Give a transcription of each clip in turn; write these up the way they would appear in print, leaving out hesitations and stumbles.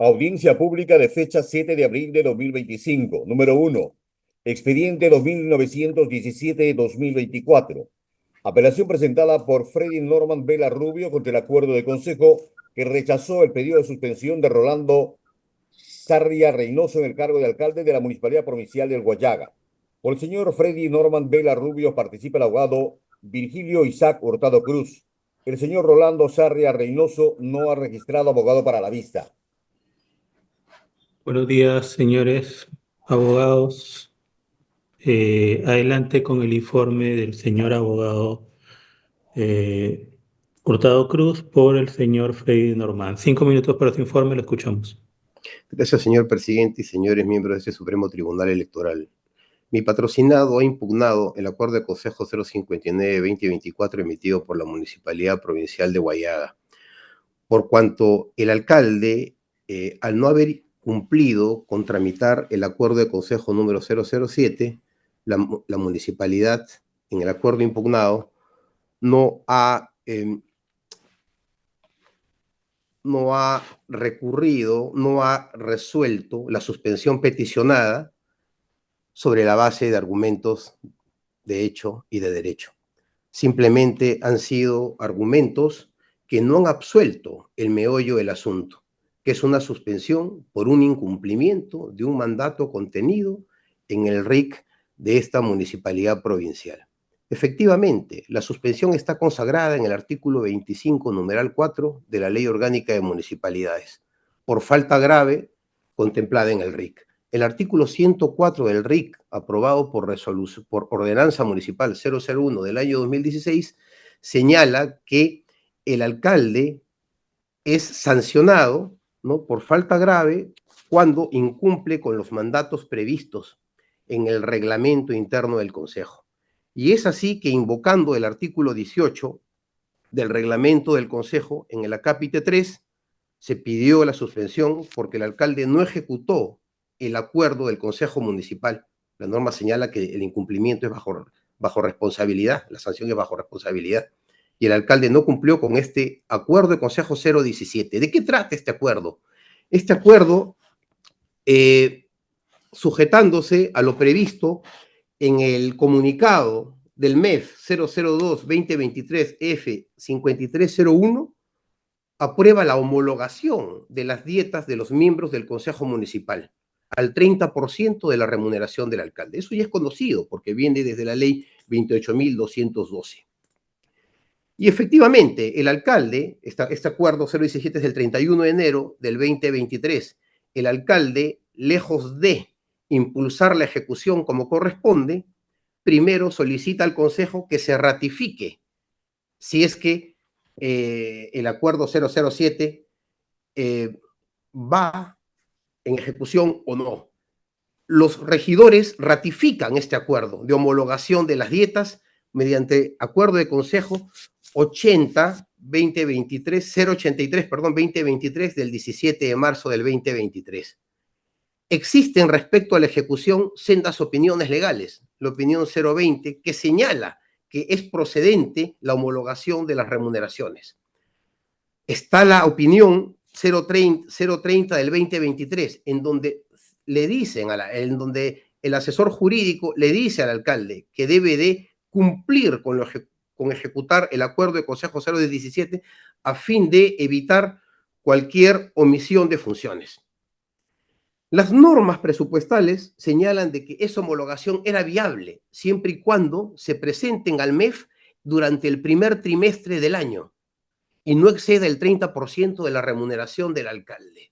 Audiencia pública de fecha 7 de abril de 2025. Número 1. Expediente 2917-2024. Apelación presentada por Freddy Norman Vela Rubio contra el acuerdo de consejo que rechazó el pedido de suspensión de Rolando Sarria Reynoso en el cargo de alcalde de la Municipalidad Provincial del Guayaga. Por el señor Freddy Norman Vela Rubio participa el abogado Virgilio Isaac Hurtado Cruz. El señor Rolando Sarria Reynoso no ha registrado abogado para la vista. Buenos días, señores abogados. Adelante con el informe del señor abogado eh, Hurtado Cruz por el señor Freddy Norman. 5 minutos para su informe, lo escuchamos. Gracias, señor presidente y señores miembros de este Supremo Tribunal Electoral. Mi patrocinado ha impugnado el acuerdo de Consejo 059-2024 emitido por la Municipalidad Provincial de Guayaga, por cuanto el alcalde, al no haber cumplido con tramitar el acuerdo de Consejo número 007, la municipalidad, en el acuerdo impugnado, no ha recurrido, no ha resuelto la suspensión peticionada sobre la base de argumentos de hecho y de derecho. Simplemente han sido argumentos que no han absuelto el meollo del asunto, que es una suspensión por un incumplimiento de un mandato contenido en el RIC de esta municipalidad provincial. Efectivamente, la suspensión está consagrada en el artículo 25, numeral 4 de la Ley Orgánica de Municipalidades, por falta grave contemplada en el RIC. El artículo 104 del RIC, aprobado por Ordenanza Municipal 001 del año 2016, señala que el alcalde es sancionado, ¿no?, por falta grave cuando incumple con los mandatos previstos en el reglamento interno del Consejo. Y es así que, invocando el artículo 18 del reglamento del Consejo, en el acápite 3, se pidió la suspensión porque el alcalde no ejecutó el acuerdo del Consejo Municipal. La norma señala que el incumplimiento es bajo responsabilidad, la sanción es bajo responsabilidad. Y el alcalde no cumplió con este acuerdo de Consejo 017. ¿De qué trata este acuerdo? Este acuerdo, sujetándose a lo previsto en el comunicado del MEF 002-2023-F5301, aprueba la homologación de las dietas de los miembros del Consejo Municipal al 30% de la remuneración del alcalde. Eso ya es conocido porque viene desde la ley 28.212. Y efectivamente, el alcalde, este acuerdo 017 es del 31 de enero del 2023, el alcalde, lejos de impulsar la ejecución como corresponde, primero solicita al Consejo que se ratifique si es que el acuerdo 007 va en ejecución o no. Los regidores ratifican este acuerdo de homologación de las dietas mediante acuerdo de Consejo 083, del 17 de marzo del 2023. Existen respecto a la ejecución sendas opiniones legales. La opinión 020, que señala que es procedente la homologación de las remuneraciones. Está la opinión 030 del 2023, en donde en donde el asesor jurídico le dice al alcalde que debe de cumplir con ejecutar el acuerdo de Consejo 017 a fin de evitar cualquier omisión de funciones. Las normas presupuestales señalan de que esa homologación era viable siempre y cuando se presenten al MEF durante el primer trimestre del año y no exceda el 30% de la remuneración del alcalde.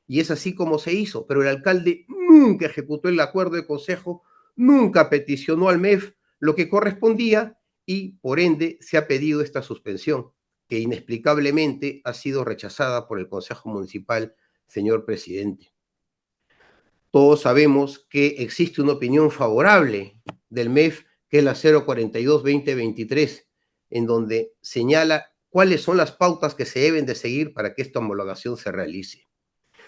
Y es así como se hizo, pero el alcalde nunca ejecutó el acuerdo de consejo, nunca peticionó al MEF lo que correspondía y, por ende, se ha pedido esta suspensión, que inexplicablemente ha sido rechazada por el Consejo Municipal, señor presidente. Todos sabemos que existe una opinión favorable del MEF, que es la 042-2023, en donde señala cuáles son las pautas que se deben de seguir para que esta homologación se realice.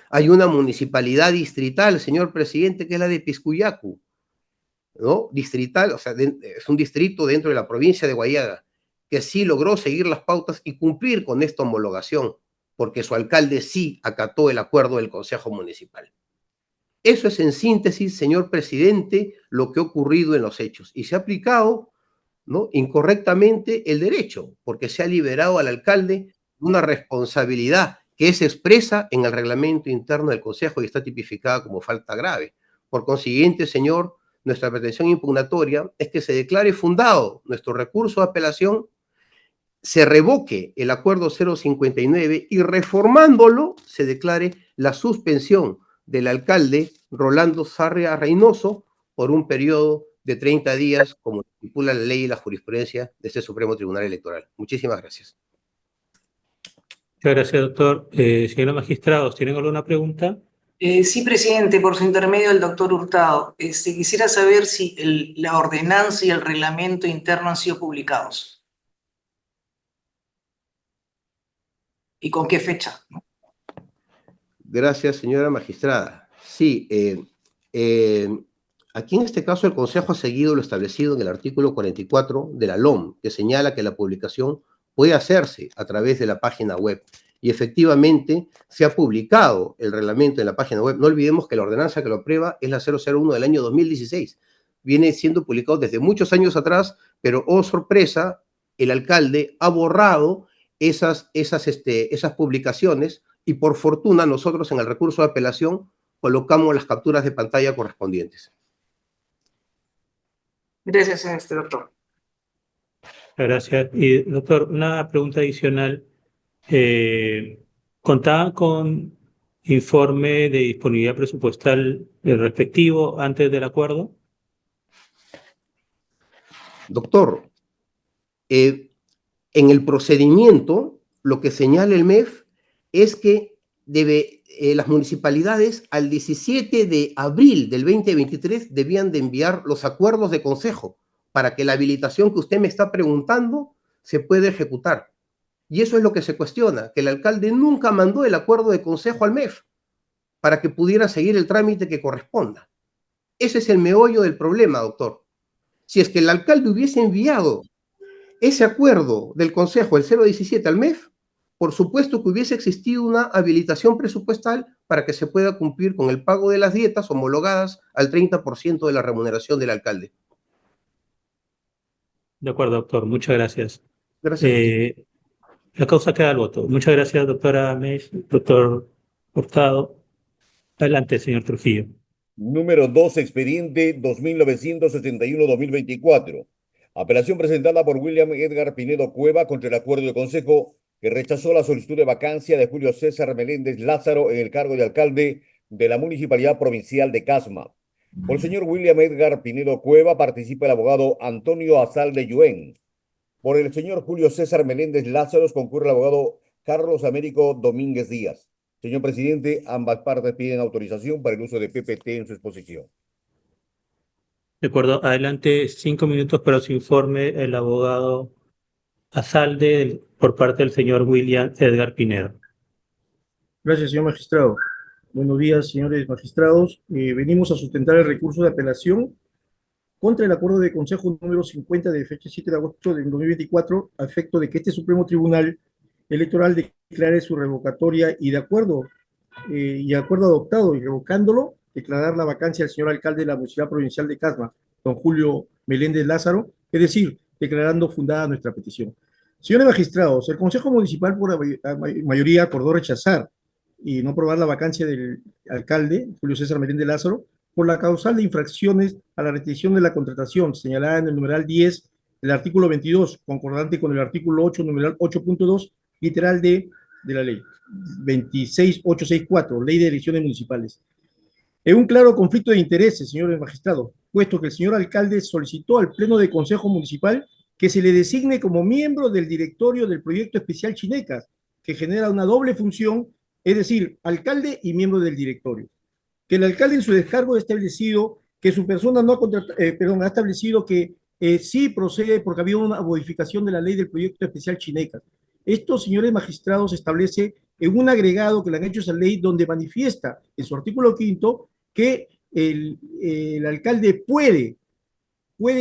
Hay una municipalidad distrital, señor presidente, que es la de Piscuyacu, ¿no? Distrital, o sea, es un distrito dentro de la provincia de Guayaga, que sí logró seguir las pautas y cumplir con esta homologación. porque su alcalde sí acató el acuerdo del Consejo Municipal. Eso es en síntesis, señor presidente, lo que ha ocurrido en los hechos. Y se ha aplicado, ¿no?, incorrectamente el derecho, porque se ha liberado al alcalde una responsabilidad que es expresa en el reglamento interno del Consejo y está tipificada como falta grave. Por consiguiente, señor, nuestra pretensión impugnatoria es que se declare fundado nuestro recurso de apelación, se revoque el acuerdo 059 y reformándolo se declare la suspensión del alcalde Rolando Sarria Reynoso por un periodo de 30 días, como estipula la ley y la jurisprudencia de este Supremo Tribunal Electoral. Muchísimas gracias. Muchas gracias, doctor. Señores magistrados, ¿tienen alguna pregunta? Sí, presidente, por su intermedio del doctor Hurtado. Quisiera saber si la ordenanza y el reglamento interno han sido publicados. ¿Y con qué fecha? Gracias, señora magistrada. Sí, aquí en este caso el Consejo ha seguido lo establecido en el artículo 44 de la LOM, que señala que la publicación puede hacerse a través de la página web. Y efectivamente se ha publicado el reglamento en la página web. No olvidemos que la ordenanza que lo aprueba es la 001 del año 2016. Viene siendo publicado desde muchos años atrás, pero, oh sorpresa, el alcalde ha borrado esas publicaciones y por fortuna nosotros en el recurso de apelación colocamos las capturas de pantalla correspondientes. Gracias, doctor. Gracias. Y, doctor, una pregunta adicional. ¿Contaban con informe de disponibilidad presupuestal respectivo antes del acuerdo? Doctor, en el procedimiento, lo que señala el MEF es que las municipalidades al 17 de abril del 2023 debían de enviar los acuerdos de consejo para que la habilitación que usted me está preguntando se pueda ejecutar. Y eso es lo que se cuestiona, que el alcalde nunca mandó el acuerdo de consejo al MEF para que pudiera seguir el trámite que corresponda. Ese es el meollo del problema, doctor. Si es que el alcalde hubiese enviado ese acuerdo del consejo, el 017 al MEF, por supuesto que hubiese existido una habilitación presupuestal para que se pueda cumplir con el pago de las dietas homologadas al 30% de la remuneración del alcalde. De acuerdo, doctor. Muchas gracias. Gracias. La causa queda al voto. Muchas gracias, doctora Meis, doctor Hurtado. Adelante, señor Trujillo. Número 2, expediente 2971-2024. Apelación presentada por William Edgar Pinedo Cueva contra el acuerdo de consejo que rechazó la solicitud de vacancia de Julio César Meléndez Lázaro en el cargo de alcalde de la Municipalidad Provincial de Casma. Por el señor William Edgar Pinedo Cueva participa el abogado Antonio Azalde Yuen. Por el señor Julio César Meléndez Lázaro concurre el abogado Carlos Américo Domínguez Díaz. Señor presidente, ambas partes piden autorización para el uso de PPT en su exposición. De acuerdo. Adelante, 5 minutos para su informe el abogado Azalde por parte del señor William Edgar Pinedo. Gracias, señor magistrado. Buenos días, señores magistrados. Venimos a sustentar el recurso de apelación contra el acuerdo de consejo número 50 de fecha 7 de agosto del 2024, a efecto de que este Supremo Tribunal Electoral declare su revocatoria y de acuerdo adoptado y revocándolo, declarar la vacancia del señor alcalde de la Municipalidad Provincial de Casma, don Julio Meléndez Lázaro, es decir, declarando fundada nuestra petición. Señores magistrados, el Consejo Municipal por mayoría acordó rechazar y no aprobar la vacancia del alcalde, Julio César Meléndez Lázaro, por la causal de infracciones a la restricción de la contratación, señalada en el numeral 10 del artículo 22, concordante con el artículo 8, numeral 8.2, literal de la ley 26864, Ley de Elecciones Municipales. En un claro conflicto de intereses, señores magistrados, puesto que el señor alcalde solicitó al Pleno de Consejo Municipal que se le designe como miembro del directorio del proyecto especial Chinecas, que genera una doble función, es decir, alcalde y miembro del directorio. Que el alcalde en su descargo ha establecido que su persona no ha establecido que sí procede porque había una modificación de la ley del proyecto especial Chinecas. Esto, señores magistrados, se establece en un agregado que le han hecho a esa ley donde manifiesta en su artículo 5 que el alcalde puede,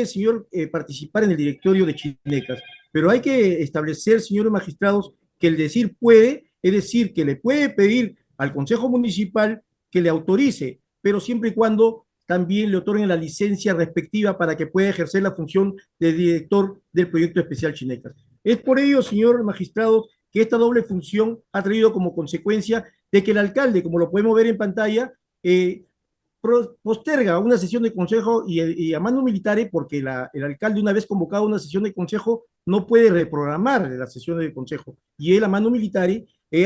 señor, participar en el directorio de Chinecas. Pero hay que establecer, señores magistrados, que el decir puede es decir, que le puede pedir al Consejo Municipal que le autorice, pero siempre y cuando también le otorguen la licencia respectiva para que pueda ejercer la función de director del proyecto especial Chinecas. Es por ello, señor magistrado, que esta doble función ha traído como consecuencia de que el alcalde, como lo podemos ver en pantalla, posterga una sesión de consejo y a mano militar, porque el alcalde, una vez convocado a una sesión de consejo, no puede reprogramar la sesión de consejo. Y él, a mano militar,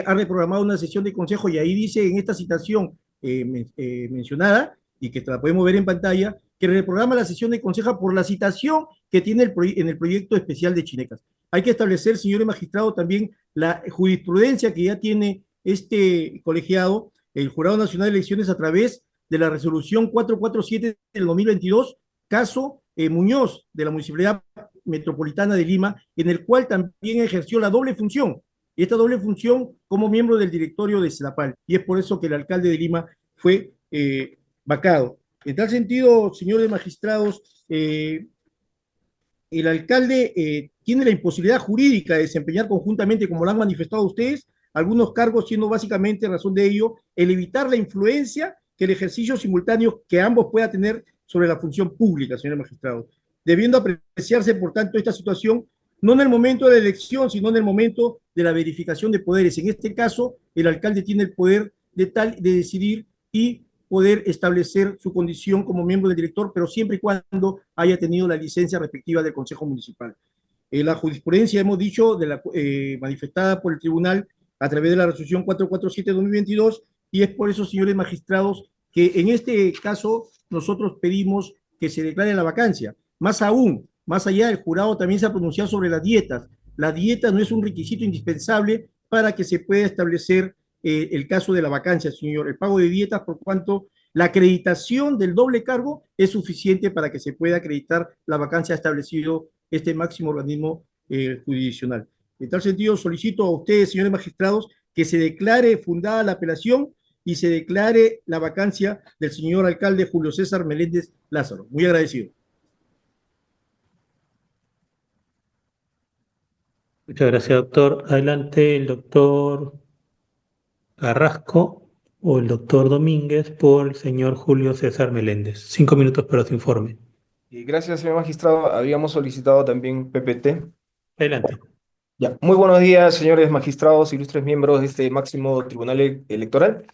ha reprogramado una sesión de consejo y ahí dice en esta citación mencionada, y que la podemos ver en pantalla, que reprograma la sesión de consejo por la citación que tiene en el proyecto especial de Chinecas. Hay que establecer, señores magistrados, también la jurisprudencia que ya tiene este colegiado, el Jurado Nacional de Elecciones, a través de la resolución 447 del 2022, caso Muñoz, de la Municipalidad Metropolitana de Lima, en el cual también ejerció la doble función, y esta doble función como miembro del directorio de SEDAPAL, y es por eso que el alcalde de Lima fue vacado. En tal sentido, señores magistrados, el alcalde tiene la imposibilidad jurídica de desempeñar conjuntamente, como lo han manifestado ustedes, algunos cargos, siendo básicamente razón de ello el evitar la influencia que el ejercicio simultáneo que ambos pueda tener sobre la función pública, señor magistrado, debiendo apreciarse, por tanto, esta situación no en el momento de la elección, sino en el momento de la verificación de poderes. En este caso, el alcalde tiene el poder de decidir y poder establecer su condición como miembro del director, pero siempre y cuando haya tenido la licencia respectiva del Consejo Municipal. La jurisprudencia, hemos dicho, manifestada por el tribunal a través de la resolución 447-2022, y es por eso, señores magistrados, que en este caso nosotros pedimos que se declare la vacancia. Más aún, más allá, el jurado también se ha pronunciado sobre las dietas. La dieta no es un requisito indispensable para que se pueda establecer el caso de la vacancia, señor. El pago de dietas, por cuanto la acreditación del doble cargo es suficiente para que se pueda acreditar la vacancia establecido este máximo organismo jurisdiccional. En tal sentido, solicito a ustedes, señores magistrados, que se declare fundada la apelación y se declare la vacancia del señor alcalde Julio César Meléndez Lázaro. Muy agradecido. Muchas gracias, doctor. Adelante el doctor Carrasco o el doctor Domínguez por el señor Julio César Meléndez. 5 minutos para su informe. Gracias, señor magistrado. Habíamos solicitado también PPT. Adelante. Ya. Muy buenos días, señores magistrados, ilustres miembros de este máximo tribunal electoral.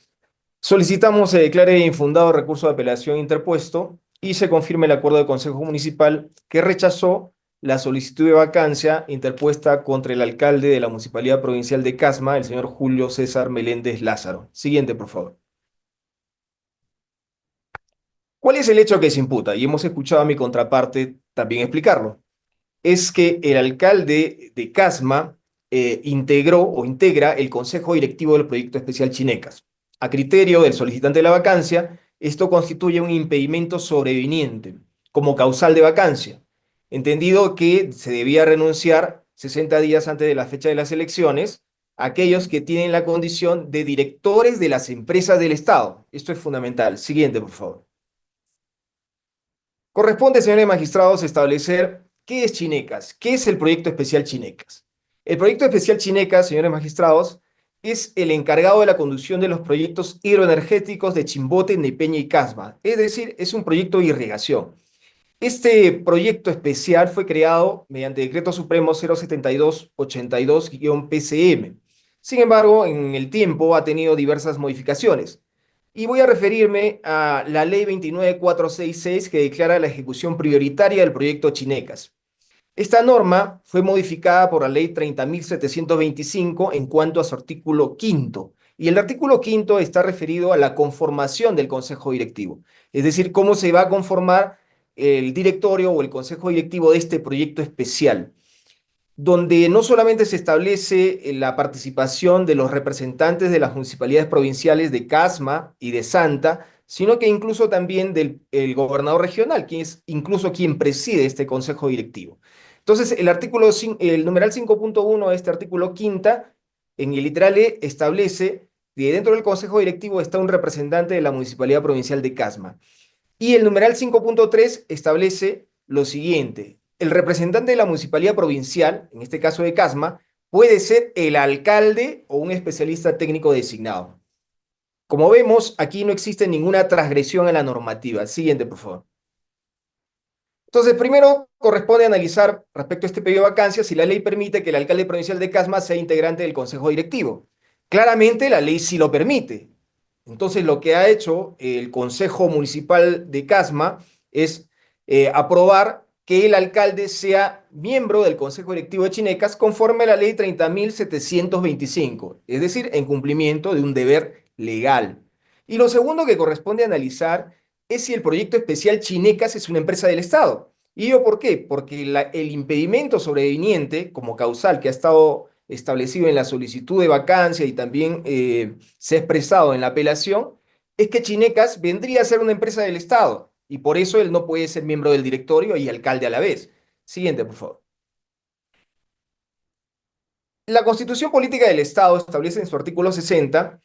Solicitamos se declare infundado recurso de apelación interpuesto y se confirme el acuerdo de Consejo Municipal que rechazó la solicitud de vacancia interpuesta contra el alcalde de la Municipalidad Provincial de Casma, el señor Julio César Meléndez Lázaro. Siguiente, por favor. ¿Cuál es el hecho que se imputa? Y hemos escuchado a mi contraparte también explicarlo. Es que el alcalde de Casma integró o integra el consejo directivo del proyecto especial Chinecas. A criterio del solicitante de la vacancia, esto constituye un impedimento sobreviniente como causal de vacancia, entendido que se debía renunciar 60 días antes de la fecha de las elecciones a aquellos que tienen la condición de directores de las empresas del Estado. Esto es fundamental. Siguiente, por favor. Corresponde, señores magistrados, establecer qué es Chinecas, qué es el proyecto especial Chinecas. El proyecto especial Chinecas, señores magistrados, es el encargado de la conducción de los proyectos hidroenergéticos de Chimbote, Nepeña y Casma, es decir, es un proyecto de irrigación. Este proyecto especial fue creado mediante Decreto Supremo 07282-PCM. Sin embargo, en el tiempo ha tenido diversas modificaciones. Y voy a referirme a la Ley 29466 que declara la ejecución prioritaria del proyecto Chinecas. Esta norma fue modificada por la Ley 30.725 en cuanto a su artículo 5º. Y el artículo 5º está referido a la conformación del Consejo Directivo. Es decir, cómo se va a conformar el directorio o el Consejo Directivo de este proyecto especial, donde no solamente se establece la participación de los representantes de las municipalidades provinciales de Casma y de Santa, sino que incluso también del gobernador regional, quien es incluso quien preside este consejo directivo. Entonces, el numeral 5.1 de este artículo 5º, en el literal E, establece que dentro del consejo directivo está un representante de la municipalidad provincial de Casma. Y el numeral 5.3 establece lo siguiente: el representante de la municipalidad provincial, en este caso de Casma, puede ser el alcalde o un especialista técnico designado. Como vemos, aquí no existe ninguna transgresión en la normativa. Siguiente, por favor. Entonces, primero corresponde analizar respecto a este pedido de vacancia si la ley permite que el alcalde provincial de Casma sea integrante del consejo directivo. Claramente la ley sí lo permite. Entonces, lo que ha hecho el Consejo Municipal de Casma es aprobar que el alcalde sea miembro del Consejo Directivo de Chinecas conforme a la ley 30.725, es decir, en cumplimiento de un deber legal. Y lo segundo que corresponde analizar es si el proyecto especial Chinecas es una empresa del Estado. ¿Y yo por qué? Porque el impedimento sobreviniente como causal que ha estado establecido en la solicitud de vacancia y también se ha expresado en la apelación, es que Chinecas vendría a ser una empresa del Estado y por eso él no puede ser miembro del directorio y alcalde a la vez. Siguiente, por favor. La Constitución Política del Estado establece en su artículo 60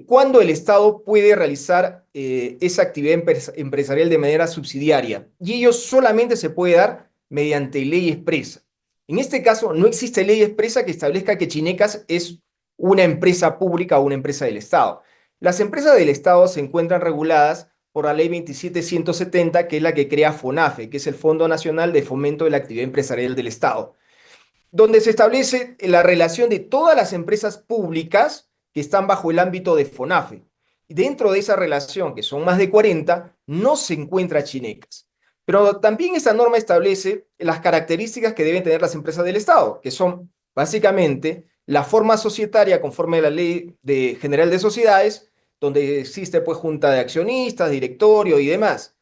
cuándo el Estado puede realizar esa actividad empresarial de manera subsidiaria, y ello solamente se puede dar mediante ley expresa. En este caso, no existe ley expresa que establezca que Chinecas es una empresa pública o una empresa del Estado. Las empresas del Estado se encuentran reguladas por la ley 27.170, que es la que crea FONAFE, que es el Fondo Nacional de Fomento de la Actividad Empresarial del Estado, donde se establece la relación de todas las empresas públicas que están bajo el ámbito de FONAFE. Y dentro de esa relación, que son más de 40, no se encuentra Chinecas. Pero también esta norma establece las características que deben tener las empresas del Estado, que son básicamente la forma societaria conforme a la Ley General de Sociedades, donde existe pues junta de accionistas, directorio y demás,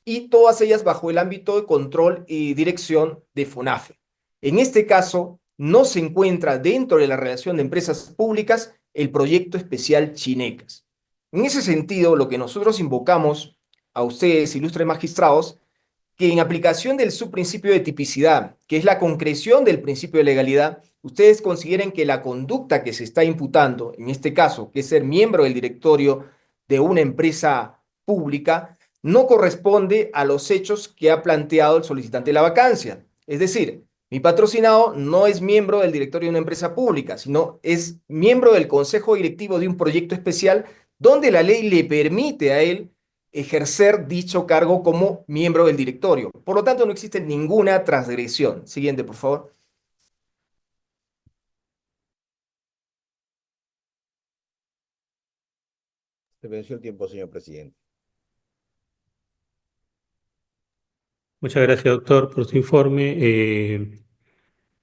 y todas ellas bajo el ámbito de control y dirección de FONAFE. En este caso, no se encuentra dentro de la relación de empresas públicas el proyecto especial Chinecas. En ese sentido, lo que nosotros invocamos a ustedes, ilustres magistrados, que en aplicación del subprincipio de tipicidad, que es la concreción del principio de legalidad, ustedes consideren que la conducta que se está imputando, en este caso, que es ser miembro del directorio de una empresa pública, no corresponde a los hechos que ha planteado el solicitante de la vacancia. Es decir, mi patrocinado no es miembro del directorio de una empresa pública, sino es miembro del consejo directivo de un proyecto especial donde la ley le permite a él ejercer dicho cargo como miembro del directorio. Por lo tanto, no existe ninguna transgresión. Siguiente, por favor. Se venció el tiempo, señor presidente. Muchas gracias, doctor, por su informe.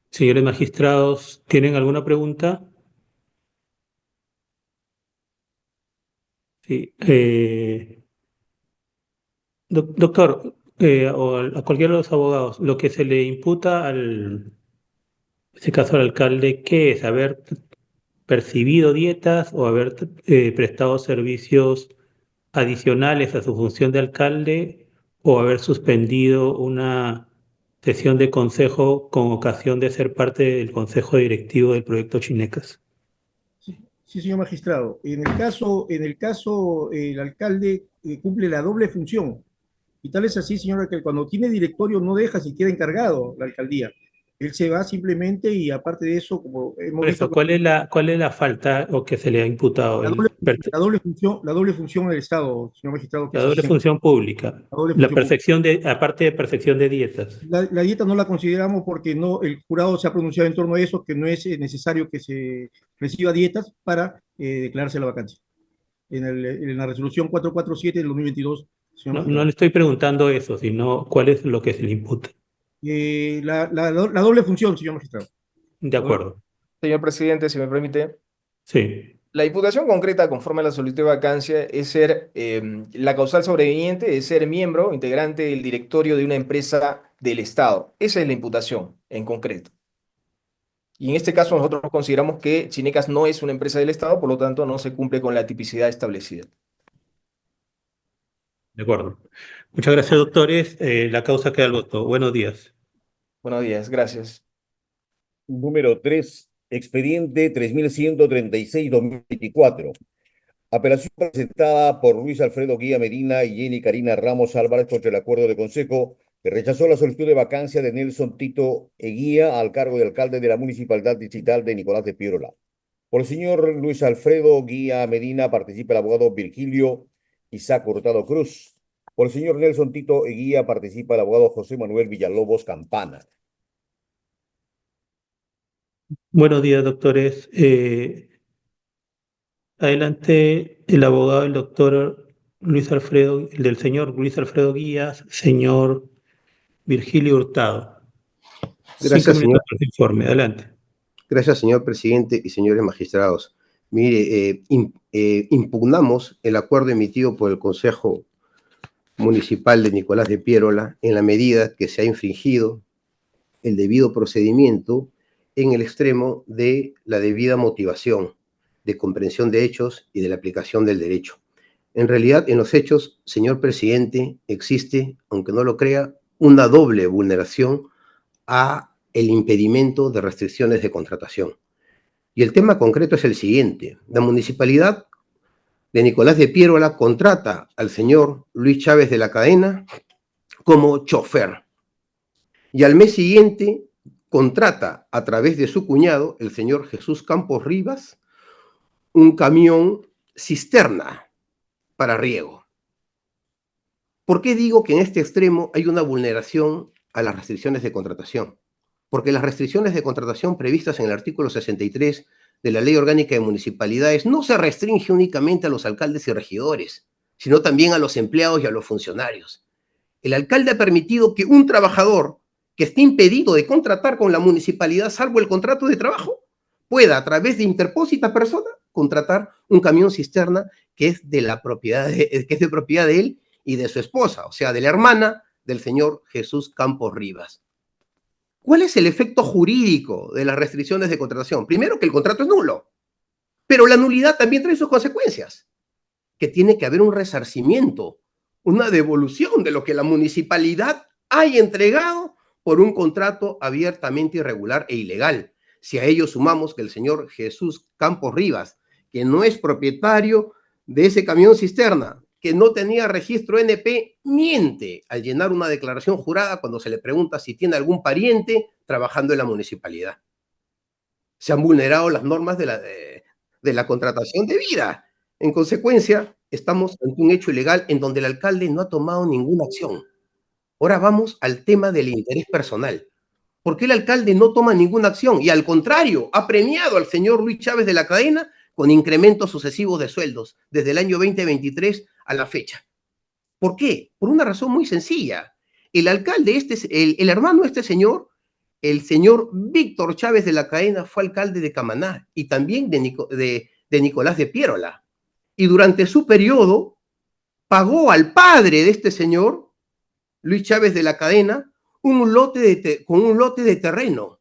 Señores magistrados, ¿tienen alguna pregunta? Sí. Doctor, o a cualquiera de los abogados, lo que se le imputa en este caso al alcalde, ¿qué es? ¿Haber percibido dietas o haber prestado servicios adicionales a su función de alcalde o haber suspendido una sesión de consejo con ocasión de ser parte del consejo directivo del proyecto Chinecas? Sí, sí, señor magistrado. En el caso, el alcalde cumple la doble función. Y tal es así, señora, que cuando tiene directorio no deja siquiera encargado la alcaldía. Él se va simplemente y aparte de eso, como hemos Por visto, eso, ¿cuál es la falta o que se le ha imputado? la doble, la doble función del Estado, señor magistrado, que La es doble así, función pública, la doble función pública. aparte de perfección de dietas. La dieta no la consideramos porque no, el jurado se ha pronunciado en torno a eso, que no es necesario que se reciba dietas para declararse la vacancia. En la resolución 447 del 2022, señor No, no magistrado. le estoy preguntando eso, sino cuál es lo que se le imputa. La doble función, señor magistrado. De acuerdo. Señor presidente, si me permite. Sí, La imputación concreta conforme a la solicitud de vacancia es ser la causal sobreviniente es ser miembro, integrante del directorio de una empresa del Estado. Esa es la imputación en concreto. Y en este caso nosotros consideramos que Chinecas no es una empresa del Estado, por lo tanto no se cumple con la tipicidad establecida. de acuerdo. Muchas gracias, doctores. La causa queda al voto. Buenos días. Buenos días, gracias. Número 3, expediente 3136-2024. Apelación presentada por Luis Alfredo Guía Medina y Jenny Karina Ramos Álvarez contra el acuerdo de consejo que rechazó la solicitud de vacancia de Nelson Tito Eguía al cargo de alcalde de la Municipalidad Distrital de Nicolás de Piérola. Por el señor Luis Alfredo Guía Medina participa el abogado Virgilio Isaac Hurtado Cruz. Por el señor Nelson Tito Eguía participa el abogado José Manuel Villalobos Campana. Buenos días, doctores. Adelante el abogado, el doctor Luis Alfredo, el del señor Luis Alfredo Guías, señor Virgilio Hurtado. 5 Gracias, minutos por su informe, adelante. Gracias, señor presidente y señores magistrados. Mire, impugnamos el acuerdo emitido por el Consejo Municipal de Nicolás de Piérola en la medida que se ha infringido el debido procedimiento en el extremo de la debida motivación, de comprensión de hechos y de la aplicación del derecho. En realidad, en los hechos, señor presidente, existe, aunque no lo crea, una doble vulneración a el impedimento de restricciones de contratación. Y el tema concreto es el siguiente. La municipalidad de Nicolás de Piérola contrata al señor Luis Chávez de la Cadena como chofer. Y al mes siguiente contrata a través de su cuñado, el señor Jesús Campos Rivas, un camión cisterna para riego. ¿Por qué digo que en este extremo hay una vulneración a las restricciones de contratación? Porque las restricciones de contratación previstas en el artículo 63 de la Ley Orgánica de Municipalidades no se restringe únicamente a los alcaldes y regidores, sino también a los empleados y a los funcionarios. El alcalde ha permitido que un trabajador que esté impedido de contratar con la municipalidad, salvo el contrato de trabajo, pueda, a través de interpósita persona, contratar un camión cisterna que es de propiedad de él y de su esposa, o sea, de la hermana del señor Jesús Campos Rivas. ¿Cuál es el efecto jurídico de las restricciones de contratación? Primero, que el contrato es nulo, pero la nulidad también trae sus consecuencias, que tiene que haber un resarcimiento, una devolución de lo que la municipalidad haya entregado por un contrato abiertamente irregular e ilegal. Si a ello sumamos que el señor Jesús Campos Rivas, que no es propietario de ese camión cisterna, que no tenía registro NP, miente al llenar una declaración jurada cuando se le pregunta si tiene algún pariente trabajando en la municipalidad. Se han vulnerado las normas de la contratación debida. En consecuencia, estamos ante un hecho ilegal en donde el alcalde no ha tomado ninguna acción. Ahora vamos al tema del interés personal. ¿Por qué el alcalde no toma ninguna acción? Y al contrario, ha premiado al señor Luis Chávez de la Cadena con incrementos sucesivos de sueldos desde el año 2023 a la fecha. ¿Por qué? Por una razón muy sencilla. El alcalde, el hermano de este señor, el señor Víctor Chávez de la Cadena, fue alcalde de Camaná y también de Nicolás de Piérola. Y durante su periodo pagó al padre de este señor, Luis Chávez de la Cadena, con un lote de terreno,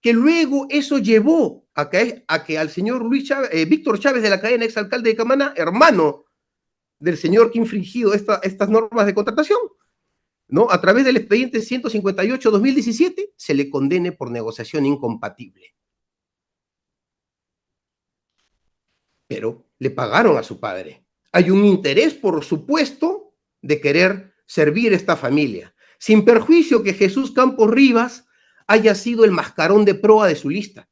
que luego eso llevó a que al señor Víctor Chávez de la Cadena, exalcalde de Camaná, hermano del señor que ha infringido estas normas de contratación, ¿no? A través del expediente 158-2017, se le condene por negociación incompatible. Pero le pagaron a su padre. Hay un interés, por supuesto, de querer servir a esta familia, sin perjuicio que Jesús Campos Rivas haya sido el mascarón de proa de su lista.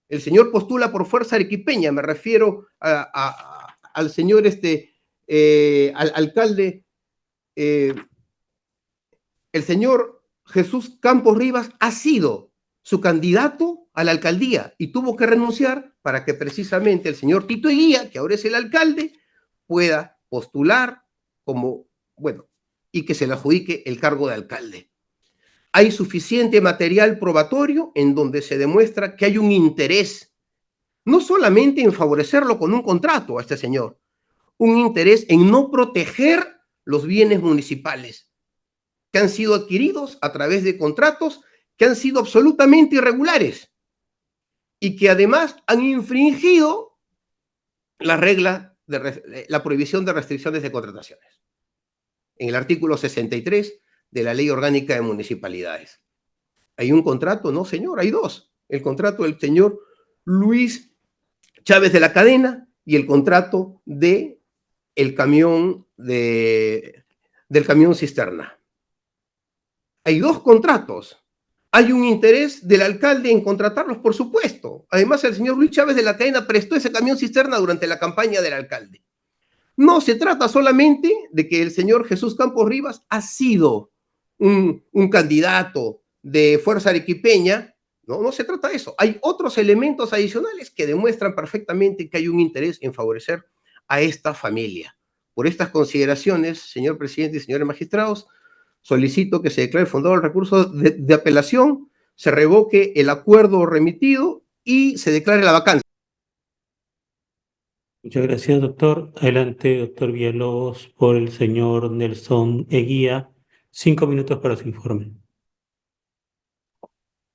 El señor postula por fuerza arequipeña, me refiero al señor al alcalde, el señor Jesús Campos Rivas ha sido su candidato a la alcaldía y tuvo que renunciar para que precisamente el señor Tito Eguía, que ahora es el alcalde, pueda postular y que se le adjudique el cargo de alcalde. Hay suficiente material probatorio en donde se demuestra que hay un interés, no solamente en favorecerlo con un contrato a este señor, un interés en no proteger los bienes municipales que han sido adquiridos a través de contratos que han sido absolutamente irregulares y que además han infringido la regla de la prohibición de restricciones de contrataciones en el artículo 63 de la Ley Orgánica de Municipalidades. ¿Hay un contrato? No, señor, hay dos. El contrato del señor Luis Chávez de la Cadena y el contrato del camión cisterna. Hay dos contratos. Hay un interés del alcalde en contratarlos, por supuesto. Además, el señor Luis Chávez de la Cadena prestó ese camión cisterna durante la campaña del alcalde. No se trata solamente de que el señor Jesús Campos Rivas ha sido un candidato de Fuerza Arequipeña. No, no se trata de eso. Hay otros elementos adicionales que demuestran perfectamente que hay un interés en favorecer a esta familia. Por estas consideraciones, señor presidente y señores magistrados, solicito que se declare fundado el recurso de apelación, se revoque el acuerdo remitido y se declare la vacancia. Muchas gracias, doctor. Adelante, doctor Villalobos, por el señor Nelson Eguía. 5 minutos para su informe.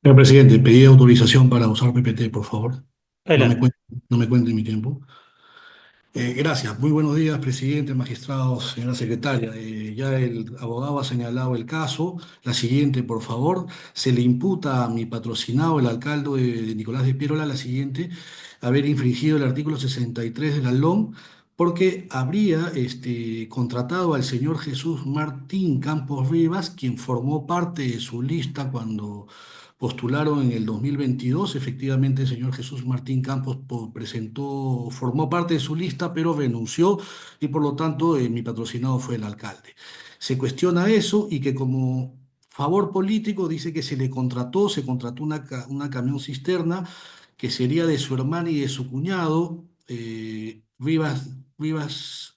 Señor presidente, pedí autorización para usar PPT, por favor. Adelante. No me cuente mi tiempo. Gracias. Muy buenos días, presidente, magistrados, señora secretaria. Ya el abogado ha señalado el caso. La siguiente, por favor. Se le imputa a mi patrocinado, el alcalde de Nicolás de Piérola, la siguiente, haber infringido el artículo 63 de la LOM porque habría contratado al señor Jesús Martín Campos Rivas, quien formó parte de su lista cuando postularon en el 2022. Efectivamente, el señor Jesús Martín Campos formó parte de su lista, pero renunció y por lo tanto mi patrocinado fue el alcalde. Se cuestiona eso y que como favor político dice que se contrató una camión cisterna que sería de su hermana y de su cuñado, Rivas, Rivas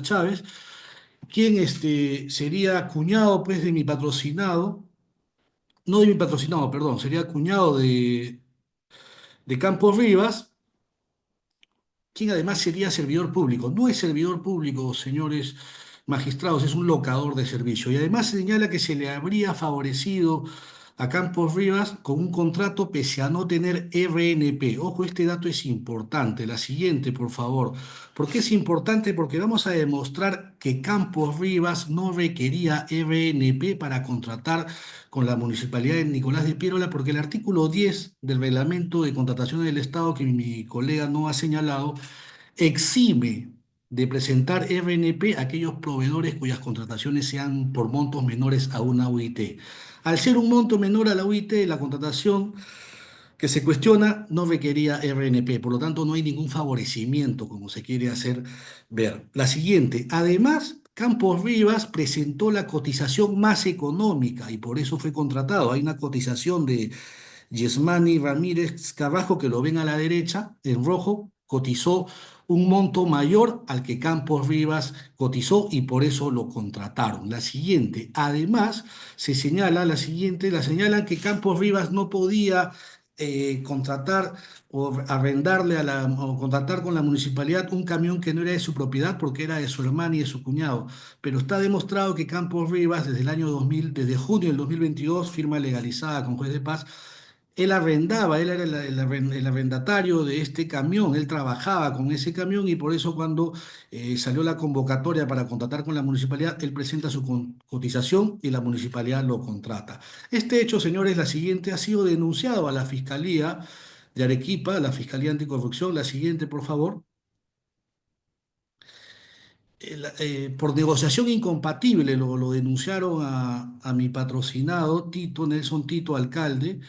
Chávez, quien sería cuñado pues de mi patrocinado, no de mi patrocinado, perdón, sería cuñado de Campos Rivas, quien además sería servidor público. No es servidor público, señores magistrados, es un locador de servicio. Y además señala que se le habría favorecido a Campos Rivas con un contrato pese a no tener RNP. Ojo, este dato es importante. La siguiente, por favor. ¿Por qué es importante? Porque vamos a demostrar que Campos Rivas no requería RNP para contratar con la Municipalidad de Nicolás de Piérola, porque el artículo 10 del Reglamento de Contrataciones del Estado, que mi colega no ha señalado, exime de presentar RNP a aquellos proveedores cuyas contrataciones sean por montos menores a una UIT. Al ser un monto menor a la UIT, la contratación que se cuestiona no requería RNP, por lo tanto no hay ningún favorecimiento como se quiere hacer ver. La siguiente, además, Campos Rivas presentó la cotización más económica y por eso fue contratado. Hay una cotización de Yesmani Ramírez Carrasco, que lo ven a la derecha, en rojo, cotizó un monto mayor al que Campos Rivas cotizó y por eso lo contrataron. La siguiente, además, la señalan que Campos Rivas no podía contratar o arrendarle o contratar con la municipalidad un camión que no era de su propiedad porque era de su hermano y de su cuñado. Pero está demostrado que Campos Rivas desde el año 2000, desde junio del 2022, firma legalizada con juez de paz, él arrendaba, él era el arrendatario de este camión, él trabajaba con ese camión y por eso cuando salió la convocatoria para contratar con la municipalidad, él presenta su cotización y la municipalidad lo contrata. Este hecho, señores, la siguiente, ha sido denunciado a la Fiscalía de Arequipa, la Fiscalía Anticorrupción. La siguiente, por favor. Por negociación incompatible lo denunciaron a mi patrocinado, Tito, Nelson Tito, alcalde,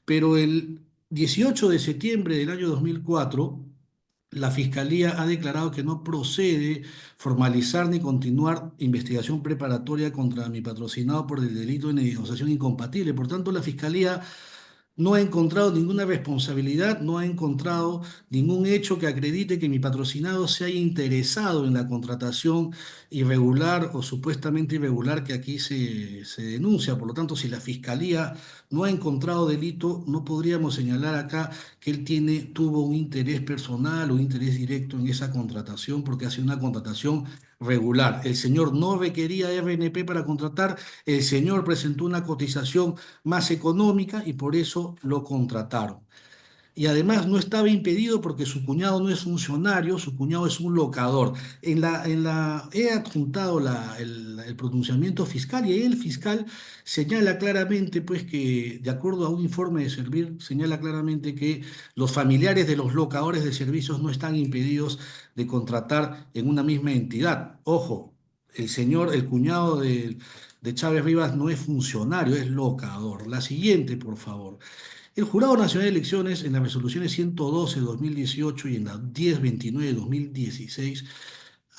pero el 18 de septiembre del año 2004, la Fiscalía ha declarado que no procede formalizar ni continuar investigación preparatoria contra mi patrocinado por el delito de negociación incompatible. Por tanto, la Fiscalía no ha encontrado ninguna responsabilidad, no ha encontrado ningún hecho que acredite que mi patrocinado se haya interesado en la contratación irregular o supuestamente irregular que aquí se denuncia. Por lo tanto, si la Fiscalía no ha encontrado delito, no podríamos señalar acá que él tuvo un interés personal o un interés directo en esa contratación, porque ha sido una contratación regular. El señor no requería RNP para contratar, el señor presentó una cotización más económica y por eso lo contrataron. Y además no estaba impedido porque su cuñado no es funcionario, su cuñado es un locador. He adjuntado el pronunciamiento fiscal y ahí el fiscal señala claramente, pues, que de acuerdo a un informe de Servir, señala claramente que los familiares de los locadores de servicios no están impedidos de contratar en una misma entidad. Ojo, el cuñado de Chávez Rivas no es funcionario, es locador. La siguiente, por favor. El Jurado Nacional de Elecciones, en las resoluciones 112 de 2018 y en la 1029 de 2016,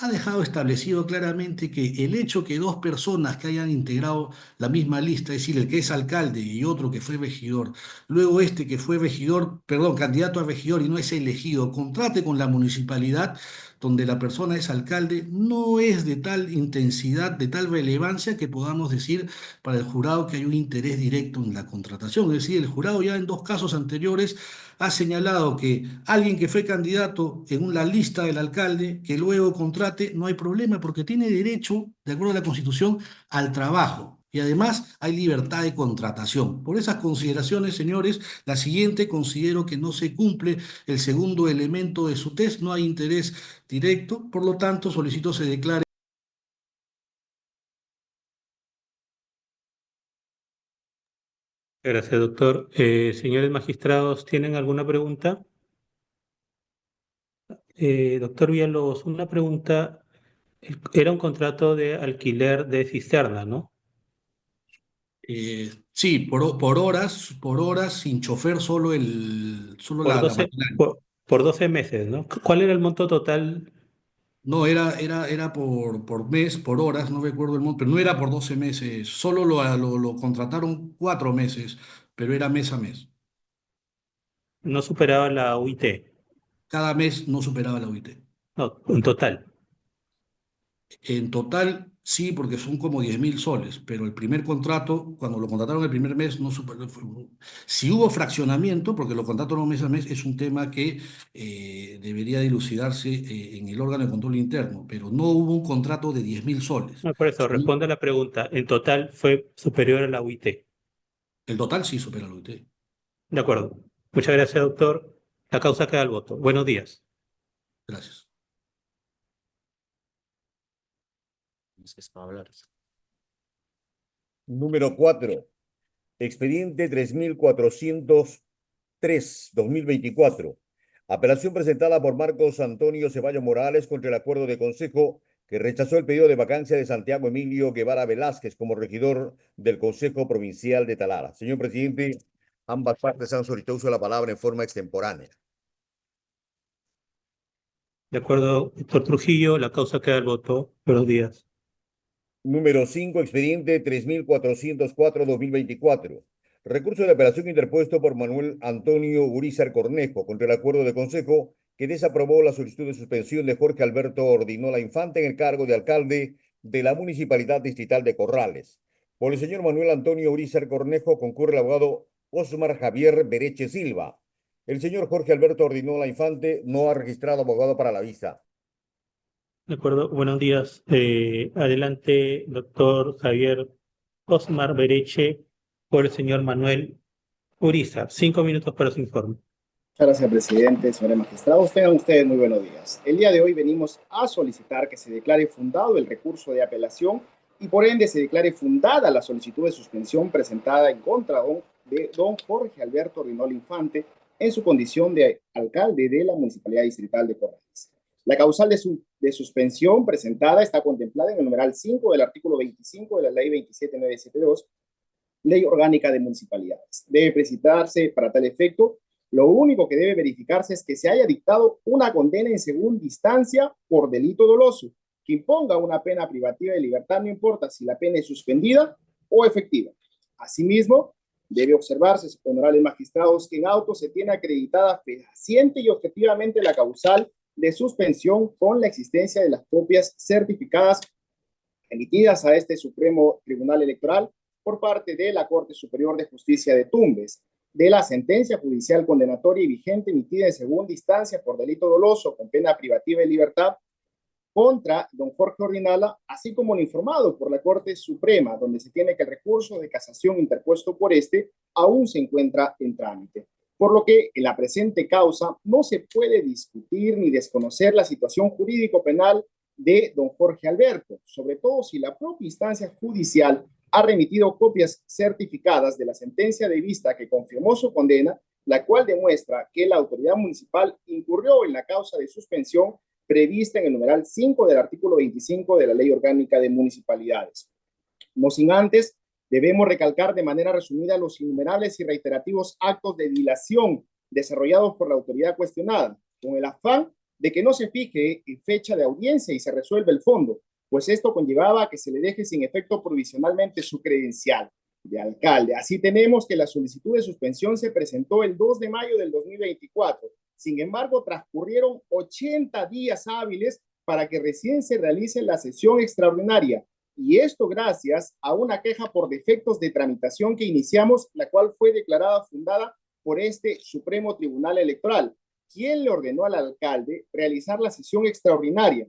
ha dejado establecido claramente que el hecho que dos personas que hayan integrado la misma lista, es decir, el que es alcalde y otro que fue regidor, luego este que fue regidor, perdón, candidato a regidor y no es elegido, contrate con la municipalidad donde la persona es alcalde, no es de tal intensidad, de tal relevancia que podamos decir para el jurado que hay un interés directo en la contratación. Es decir, el jurado ya en dos casos anteriores ha señalado que alguien que fue candidato en una lista del alcalde, que luego contrate, no hay problema porque tiene derecho, de acuerdo a la Constitución, al trabajo. Y además hay libertad de contratación. Por esas consideraciones, señores, la siguiente considero que no se cumple el segundo elemento de su test, no hay interés directo, por lo tanto solicito se declare. Gracias, doctor. Señores magistrados, ¿tienen alguna pregunta? Doctor Villalobos, una pregunta. Era un contrato de alquiler de cisterna, ¿no? Sí, por horas, sin chofer, solo Por la 12, maquinaria. por 12 meses, ¿no? ¿Cuál era el monto total? No, era por mes, por horas, no recuerdo el monto, pero no era por 12 meses, solo lo contrataron 4 meses, pero era mes a mes. No superaba la UIT. Cada mes no superaba la OIT. No, en total. En total, sí, porque son como 10.000 soles, pero el primer contrato, cuando lo contrataron el primer mes, no superó. Si hubo fraccionamiento, porque lo contrataron mes a mes, es un tema que debería dilucidarse en el órgano de control interno, pero no hubo un contrato de 10.000 soles. No, por eso, responde a la pregunta. En total fue superior a la UIT. El total sí supera la OIT. De acuerdo. Muchas gracias, doctor. La causa queda al voto. Buenos días. Gracias. Número 4. Expediente 3403-2024. Apelación presentada por Marcos Antonio Ceballos Morales contra el acuerdo de consejo que rechazó el pedido de vacancia de Santiago Emilio Guevara Velázquez como regidor del Consejo Provincial de Talara. Señor presidente, ambas partes han solicitado uso de la palabra en forma extemporánea. De acuerdo, doctor Trujillo, la causa queda al voto. Buenos días. Número 5, expediente 3404-2024. Recurso de apelación interpuesto por Manuel Antonio Urizar Cornejo contra el acuerdo de consejo que desaprobó la solicitud de suspensión de Jorge Alberto Ordinola Infante en el cargo de alcalde de la Municipalidad Distrital de Corrales. Por el señor Manuel Antonio Urizar Cornejo concurre el abogado Osmar Javier Bereche Silva. El señor Jorge Alberto Ordinola Infante no ha registrado abogado para la vista. De acuerdo, buenos días. Adelante, doctor Javier Osmar Bereche, por el señor Manuel Urizar. 5 minutos para su informe. Muchas gracias, presidente, señores magistrados. Tengan ustedes muy buenos días. El día de hoy venimos a solicitar que se declare fundado el recurso de apelación y por ende se declare fundada la solicitud de suspensión presentada en contra de don Jorge Alberto Ordinola Infante en su condición de alcalde de la Municipalidad Distrital de Corrales. La causal de suspensión presentada está contemplada en el numeral 5 del artículo 25 de la Ley 27972, Ley Orgánica de Municipalidades. Debe precisarse para tal efecto. Lo único que debe verificarse es que se haya dictado una condena en segunda instancia por delito doloso, que imponga una pena privativa de libertad, no importa si la pena es suspendida o efectiva. Asimismo, debe observarse, honorables magistrados, que en auto se tiene acreditada fehaciente y objetivamente la causal de suspensión con la existencia de las copias certificadas emitidas a este Supremo Tribunal Electoral por parte de la Corte Superior de Justicia de Tumbes, de la sentencia judicial condenatoria y vigente emitida en segunda instancia por delito doloso con pena privativa de libertad contra don Jorge Ordinola, así como lo informado por la Corte Suprema, donde se tiene que el recurso de casación interpuesto por este aún se encuentra en trámite. Por lo que en la presente causa no se puede discutir ni desconocer la situación jurídico-penal de don Jorge Alberto, sobre todo si la propia instancia judicial ha remitido copias certificadas de la sentencia de vista que confirmó su condena, la cual demuestra que la autoridad municipal incurrió en la causa de suspensión prevista en el numeral 5 del artículo 25 de la Ley Orgánica de Municipalidades. No sin antes, debemos recalcar de manera resumida los innumerables y reiterativos actos de dilación desarrollados por la autoridad cuestionada, con el afán de que no se fije fecha de audiencia y se resuelva el fondo, pues esto conllevaba a que se le deje sin efecto provisionalmente su credencial de alcalde. Así tenemos que la solicitud de suspensión se presentó el 2 de mayo del 2024. Sin embargo, transcurrieron 80 días hábiles para que recién se realice la sesión extraordinaria. Y esto gracias a una queja por defectos de tramitación que iniciamos, la cual fue declarada fundada por este Supremo Tribunal Electoral, quien le ordenó al alcalde realizar la sesión extraordinaria.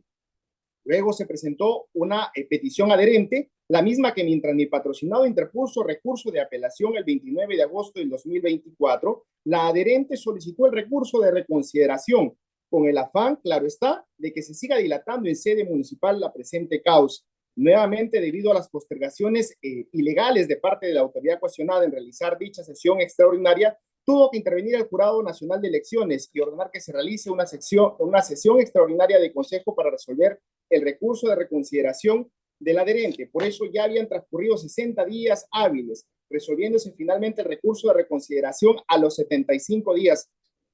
Luego se presentó una petición adherente, la misma que mientras mi patrocinado interpuso recurso de apelación el 29 de agosto del 2024, la adherente solicitó el recurso de reconsideración, con el afán, claro está, de que se siga dilatando en sede municipal la presente causa. Nuevamente, debido a las postergaciones ilegales de parte de la autoridad cuestionada en realizar dicha sesión extraordinaria, tuvo que intervenir el Jurado Nacional de Elecciones y ordenar que se realice una sesión extraordinaria de consejo para resolver el recurso de reconsideración del adherente. Por eso ya habían transcurrido 60 días hábiles, resolviéndose finalmente el recurso de reconsideración a los 75 días,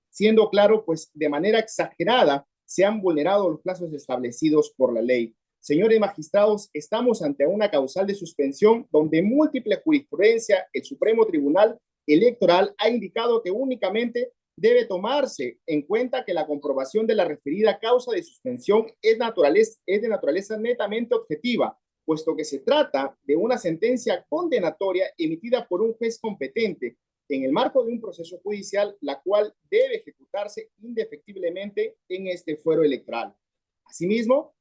siendo claro, pues de manera exagerada se han vulnerado los plazos establecidos por la ley. Señores magistrados, estamos ante una causal de suspensión donde múltiple jurisprudencia, el Supremo Tribunal Electoral ha indicado que únicamente debe tomarse en cuenta que la comprobación de la referida causa de suspensión es de naturaleza netamente objetiva, puesto que se trata de una sentencia condenatoria emitida por un juez competente en el marco de un proceso judicial, la cual debe ejecutarse indefectiblemente en este fuero electoral. Asimismo,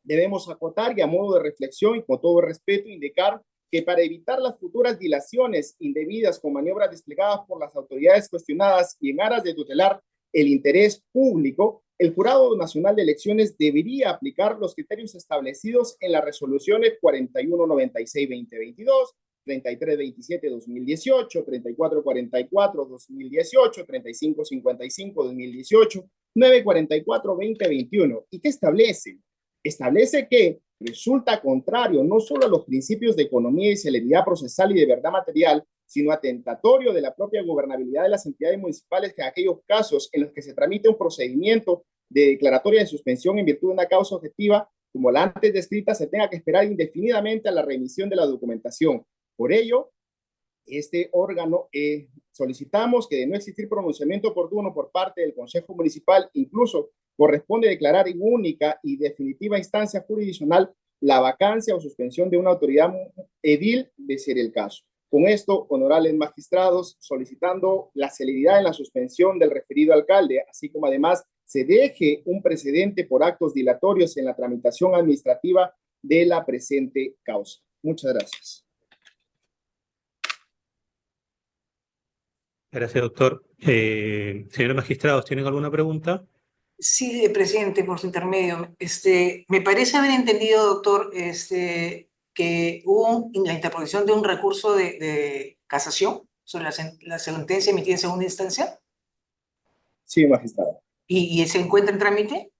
debemos acotar y a modo de reflexión y con todo respeto indicar que para evitar las futuras dilaciones indebidas con maniobras desplegadas por las autoridades cuestionadas y en aras de tutelar el interés público, el Jurado Nacional de Elecciones debería aplicar los criterios establecidos en las resoluciones 4196-2022, 3327-2018, 3444-2018, 3555-2018, 944-2021, y que establece que resulta contrario no solo a los principios de economía y celeridad procesal y de verdad material, sino atentatorio de la propia gobernabilidad de las entidades municipales que en aquellos casos en los que se tramite un procedimiento de declaratoria de suspensión en virtud de una causa objetiva, como la antes descrita, se tenga que esperar indefinidamente a la remisión de la documentación. Por ello, este órgano solicitamos que de no existir pronunciamiento oportuno por parte del Consejo Municipal, incluso corresponde declarar en única y definitiva instancia jurisdiccional la vacancia o suspensión de una autoridad edil de ser el caso. Con esto, honorables magistrados, solicitando la celeridad en la suspensión del referido alcalde, así como además se deje un precedente por actos dilatorios en la tramitación administrativa de la presente causa. Muchas gracias. Gracias, doctor. Señores magistrados, ¿tienen alguna pregunta? Sí, presidente, por su intermedio. Me parece haber entendido, doctor, que hubo la interposición de un recurso de casación sobre la sentencia emitida en segunda instancia. Sí, magistrado. ¿Y se encuentra en trámite?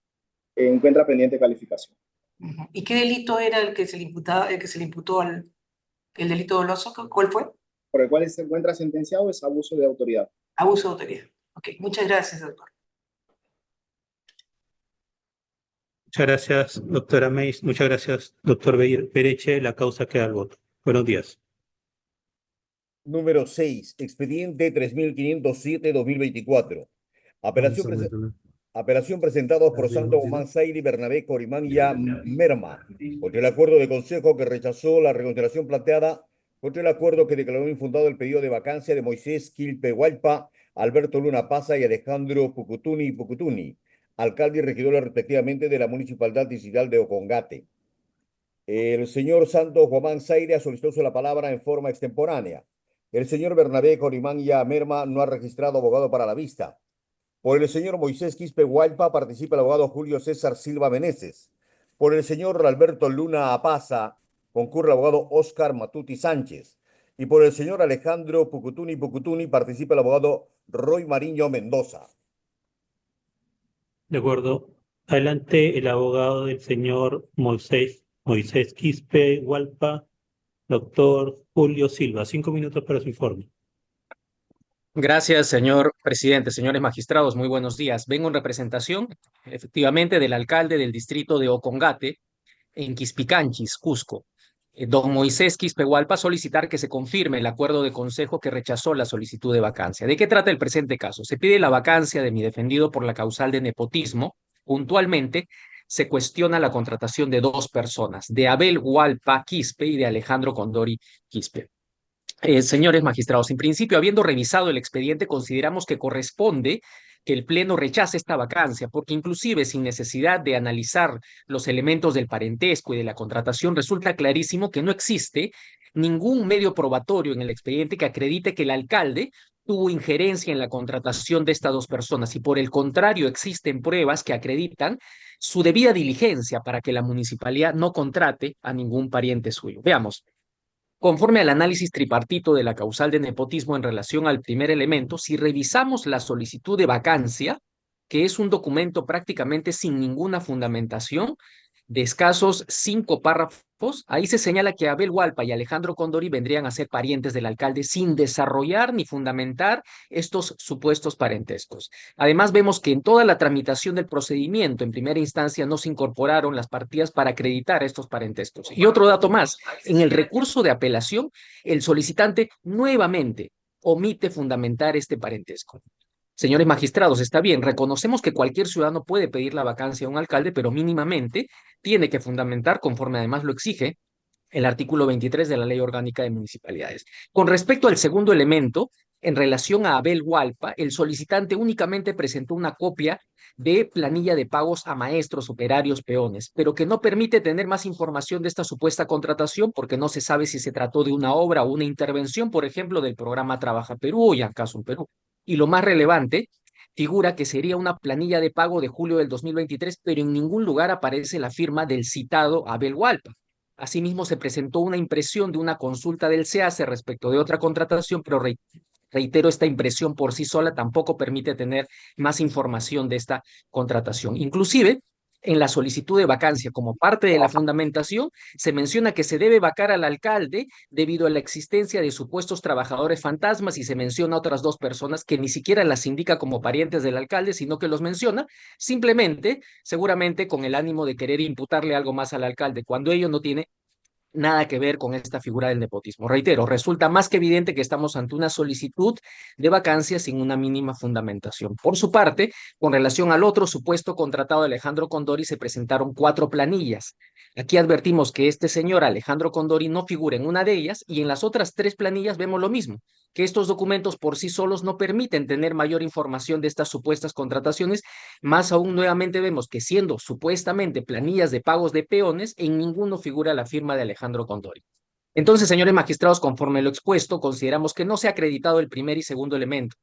Encuentra pendiente calificación. ¿Y qué delito era el que se le imputó el delito doloso? ¿Cuál fue? Por el cual se encuentra sentenciado es abuso de autoridad. Abuso de autoridad. Ok, muchas gracias, doctor. Muchas gracias, doctora Meis. Muchas gracias, doctor Bereche. La causa queda al voto. Buenos días. Número 6, expediente 3507-2024. Apelación presentada por Santo Guzmán Zaire, Bernabé Corimanya Merma, contra el acuerdo de consejo que rechazó la reconsideración planteada, contra el acuerdo que declaró infundado el pedido de vacancia de Moisés Quilpe Hualpa, Alberto Luna Paza y Alejandro Pucutuni, alcalde y regidores respectivamente de la Municipalidad Distrital de Ocongate. El señor Santos Guzmán Zaire solicitó la palabra en forma extemporánea. El señor Bernabé Corimanya Merma no ha registrado abogado para la vista. Por el señor Moisés Quispe Hualpa participa el abogado Julio César Silva Meneses. Por el señor Alberto Luna Apaza concurre el abogado Óscar Matuti Sánchez. Y por el señor Alejandro Pucutuni participa el abogado Roy Mariño Mendoza. De acuerdo. Adelante el abogado del señor Moisés Quispe Hualpa, doctor Julio Silva. 5 minutos para su informe. Gracias, señor presidente. Señores magistrados, muy buenos días. Vengo en representación, efectivamente, del alcalde del distrito de Ocongate, en Quispicanchis, Cusco. Don Moisés Quispehualpa, solicitar que se confirme el acuerdo de consejo que rechazó la solicitud de vacancia. ¿De qué trata el presente caso? Se pide la vacancia de mi defendido por la causal de nepotismo. Puntualmente, se cuestiona la contratación de dos personas, de Abel Hualpa Quispe y de Alejandro Condori Quispe. Señores magistrados, en principio, habiendo revisado el expediente, consideramos que corresponde que el Pleno rechace esta vacancia, porque inclusive sin necesidad de analizar los elementos del parentesco y de la contratación, resulta clarísimo que no existe ningún medio probatorio en el expediente que acredite que el alcalde tuvo injerencia en la contratación de estas dos personas y por el contrario existen pruebas que acreditan su debida diligencia para que la municipalidad no contrate a ningún pariente suyo. Veamos. Conforme al análisis tripartito de la causal de nepotismo en relación al primer elemento, si revisamos la solicitud de vacancia, que es un documento prácticamente sin ninguna fundamentación, de escasos 5 párrafos, ahí se señala que Abel Hualpa y Alejandro Condori vendrían a ser parientes del alcalde sin desarrollar ni fundamentar estos supuestos parentescos. Además, vemos que en toda la tramitación del procedimiento, en primera instancia, no se incorporaron las partidas para acreditar estos parentescos. Y otro dato más, en el recurso de apelación, el solicitante nuevamente omite fundamentar este parentesco. Señores magistrados, está bien, reconocemos que cualquier ciudadano puede pedir la vacancia a un alcalde, pero mínimamente tiene que fundamentar, conforme además lo exige el artículo 23 de la Ley Orgánica de Municipalidades. Con respecto al segundo elemento, en relación a Abel Hualpa, el solicitante únicamente presentó una copia de planilla de pagos a maestros, operarios, peones, pero que no permite tener más información de esta supuesta contratación porque no se sabe si se trató de una obra o una intervención, por ejemplo, del programa Trabaja Perú o Yancasum Perú. Y lo más relevante, figura que sería una planilla de pago de julio del 2023, pero en ningún lugar aparece la firma del citado Abel Hualpa. Asimismo, se presentó una impresión de una consulta del SEACE respecto de otra contratación, pero reitero, esta impresión por sí sola tampoco permite tener más información de esta contratación. Inclusive, en la solicitud de vacancia, como parte de la fundamentación, se menciona que se debe vacar al alcalde debido a la existencia de supuestos trabajadores fantasmas y se menciona a otras dos personas que ni siquiera las indica como parientes del alcalde, sino que los menciona simplemente, seguramente con el ánimo de querer imputarle algo más al alcalde, cuando ello no tiene nada que ver con esta figura del nepotismo. Reitero, resulta más que evidente que estamos ante una solicitud de vacancia sin una mínima fundamentación. Por su parte, con relación al otro supuesto contratado de Alejandro Condori, se presentaron 4 planillas. Aquí advertimos que este señor Alejandro Condori no figura en una de ellas y en las otras 3 planillas vemos lo mismo, que estos documentos por sí solos no permiten tener mayor información de estas supuestas contrataciones. Más aún, nuevamente vemos que siendo supuestamente planillas de pagos de peones, en ninguno figura la firma de Alejandro Condori. Entonces, señores magistrados, conforme lo expuesto, consideramos que no se ha acreditado el primer y segundo elemento.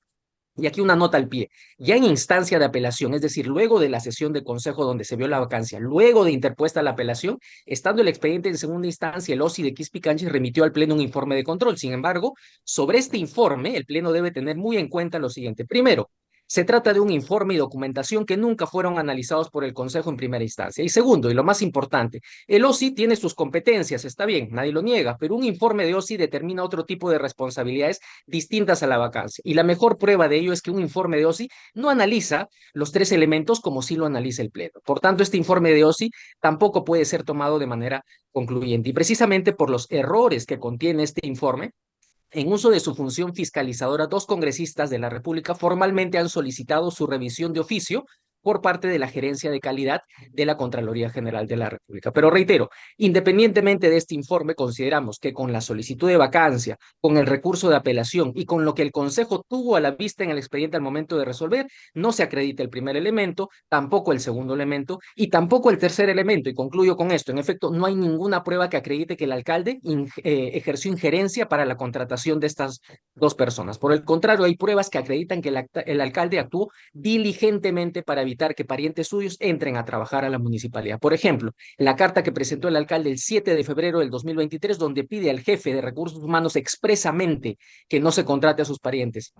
Y aquí una nota al pie. Ya en instancia de apelación, es decir, luego de la sesión de consejo donde se vio la vacancia, luego de interpuesta la apelación, estando el expediente en segunda instancia, el OSI de Quispicanchis remitió al Pleno un informe de control. Sin embargo, sobre este informe, el Pleno debe tener muy en cuenta lo siguiente. Primero, se trata de un informe y documentación que nunca fueron analizados por el Consejo en primera instancia. Y segundo, y lo más importante, el OSI tiene sus competencias, está bien, nadie lo niega, pero un informe de OSI determina otro tipo de responsabilidades distintas a la vacancia. Y la mejor prueba de ello es que un informe de OSI no analiza los 3 elementos como sí lo analiza el Pleno. Por tanto, este informe de OSI tampoco puede ser tomado de manera concluyente. Y precisamente por los errores que contiene este informe, en uso de su función fiscalizadora, 2 congresistas de la República formalmente han solicitado su revisión de oficio por parte de la Gerencia de Calidad de la Contraloría General de la República. Pero reitero, independientemente de este informe, consideramos que con la solicitud de vacancia, con el recurso de apelación y con lo que el Consejo tuvo a la vista en el expediente al momento de resolver, no se acredita el primer elemento, tampoco el segundo elemento y tampoco el tercer elemento. Y concluyo con esto. En efecto, no hay ninguna prueba que acredite que el alcalde ejerció injerencia para la contratación de estas 2 personas. Por el contrario, hay pruebas que acreditan que el alcalde actuó diligentemente para evitar que parientes suyos entren a trabajar a la municipalidad. Por ejemplo, la carta que presentó el alcalde el 7 de febrero del 2023, donde pide al jefe de recursos humanos expresamente que no se contrate a sus parientes.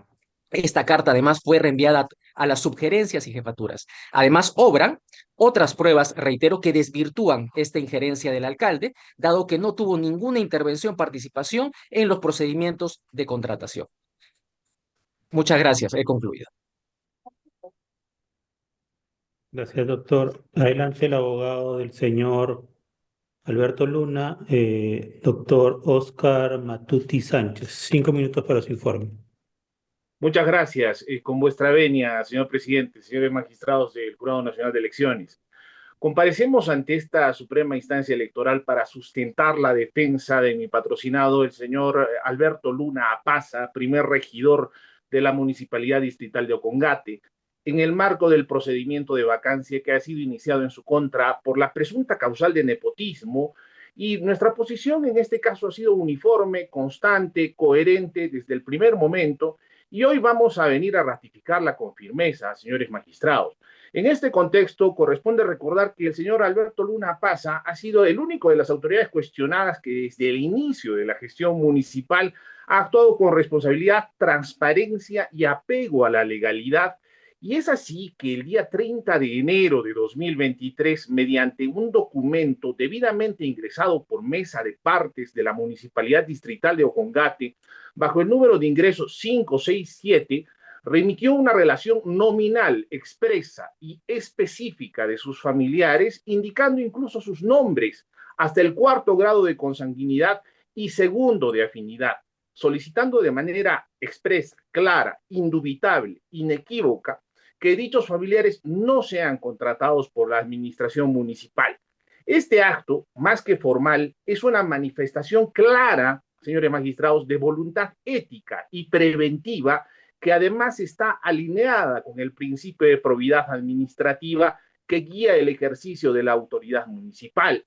Esta carta además fue reenviada a las subgerencias y jefaturas. Además, obran otras pruebas, reitero, que desvirtúan esta injerencia del alcalde, dado que no tuvo ninguna intervención, participación en los procedimientos de contratación. Muchas gracias, he concluido. Gracias, doctor. Adelante el abogado del señor Alberto Luna, doctor Oscar Matuti Sánchez. 5 minutos para su informe. Muchas gracias. Con vuestra venia, señor presidente, señores magistrados del Jurado Nacional de Elecciones, comparecemos ante esta suprema instancia electoral para sustentar la defensa de mi patrocinado, el señor Alberto Luna Apaza, primer regidor de la Municipalidad Distrital de Ocongate, en el marco del procedimiento de vacancia que ha sido iniciado en su contra por la presunta causal de nepotismo. Y nuestra posición en este caso ha sido uniforme, constante, coherente desde el primer momento, y hoy vamos a venir a ratificarla con firmeza, señores magistrados. En este contexto, corresponde recordar que el señor Alberto Luna Apaza ha sido el único de las autoridades cuestionadas que desde el inicio de la gestión municipal ha actuado con responsabilidad, transparencia y apego a la legalidad. Y es así que el día 30 de enero de 2023, mediante un documento debidamente ingresado por mesa de partes de la Municipalidad Distrital de Ocongate, bajo el número de ingresos 567, remitió una relación nominal, expresa y específica de sus familiares, indicando incluso sus nombres, hasta el 4º grado de consanguinidad y 2º de afinidad, solicitando de manera expresa, clara, indubitable, inequívoca, que dichos familiares no sean contratados por la administración municipal. Este acto, más que formal, es una manifestación clara, señores magistrados, de voluntad ética y preventiva, que además está alineada con el principio de probidad administrativa que guía el ejercicio de la autoridad municipal.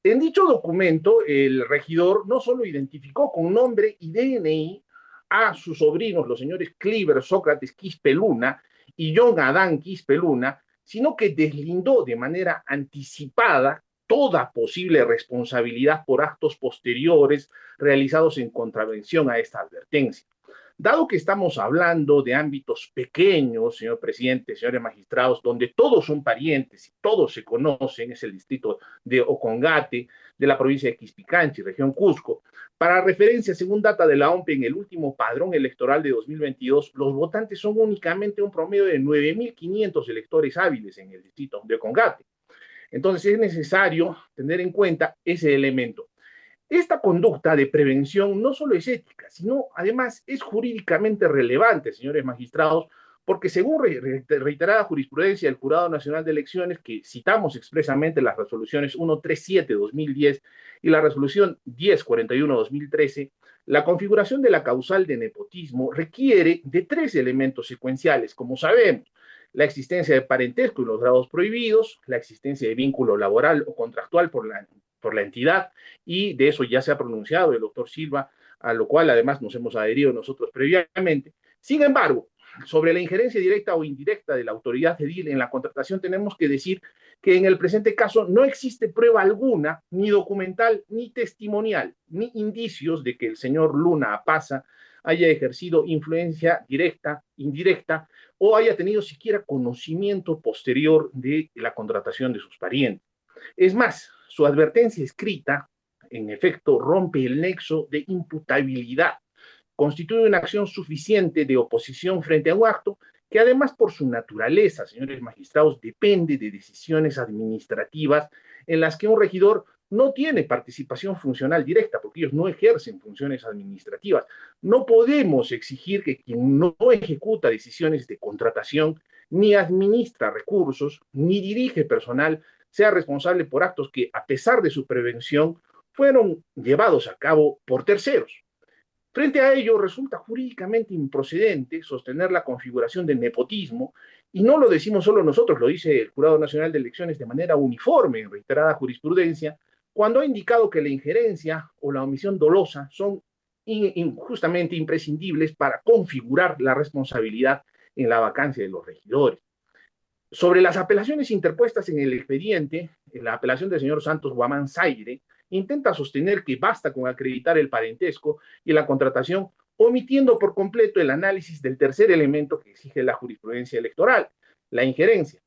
En dicho documento, el regidor no solo identificó con nombre y DNI a sus sobrinos, los señores Cliver Sócrates Quispe Luna y John Adán Quispe Luna, sino que deslindó de manera anticipada toda posible responsabilidad por actos posteriores realizados en contravención a esta advertencia. Dado que estamos hablando de ámbitos pequeños, señor presidente, señores magistrados, donde todos son parientes y todos se conocen, es el distrito de Ocongate, de la provincia de Quispicanchi, región Cusco. Para referencia, según data de la OMPE, en el último padrón electoral de 2022, los votantes son únicamente un promedio de 9.500 electores hábiles en el distrito de Ocongate. Entonces es necesario tener en cuenta ese elemento. Esta conducta de prevención no solo es ética, sino además es jurídicamente relevante, señores magistrados, porque según reiterada jurisprudencia del Jurado Nacional de Elecciones, que citamos expresamente las resoluciones 137-2010 y la resolución 1041-2013, la configuración de la causal de nepotismo requiere de 3 elementos secuenciales, como sabemos: la existencia de parentesco en los grados prohibidos, la existencia de vínculo laboral o contractual por la entidad, y de eso ya se ha pronunciado el doctor Silva, a lo cual además nos hemos adherido nosotros previamente. Sin embargo, sobre la injerencia directa o indirecta de la autoridad edil en la contratación, tenemos que decir que en el presente caso no existe prueba alguna, ni documental, ni testimonial, ni indicios de que el señor Luna Apaza haya ejercido influencia directa, indirecta, o haya tenido siquiera conocimiento posterior de la contratación de sus parientes. Es más, su advertencia escrita, en efecto, rompe el nexo de imputabilidad, constituye una acción suficiente de oposición frente a un acto que además por su naturaleza, señores magistrados, depende de decisiones administrativas en las que un regidor no tiene participación funcional directa, porque ellos no ejercen funciones administrativas. No podemos exigir que quien no ejecuta decisiones de contratación, ni administra recursos, ni dirige personal, sea responsable por actos que, a pesar de su prevención, fueron llevados a cabo por terceros. Frente a ello, resulta jurídicamente improcedente sostener la configuración del nepotismo, y no lo decimos solo nosotros, lo dice el Jurado Nacional de Elecciones de manera uniforme en reiterada jurisprudencia, cuando ha indicado que la injerencia o la omisión dolosa son justamente imprescindibles para configurar la responsabilidad en la vacancia de los regidores. Sobre las apelaciones interpuestas en el expediente, la apelación del señor Santos Guamán Zaire intenta sostener que basta con acreditar el parentesco y la contratación omitiendo por completo el análisis del tercer elemento que exige la jurisprudencia electoral, la injerencia.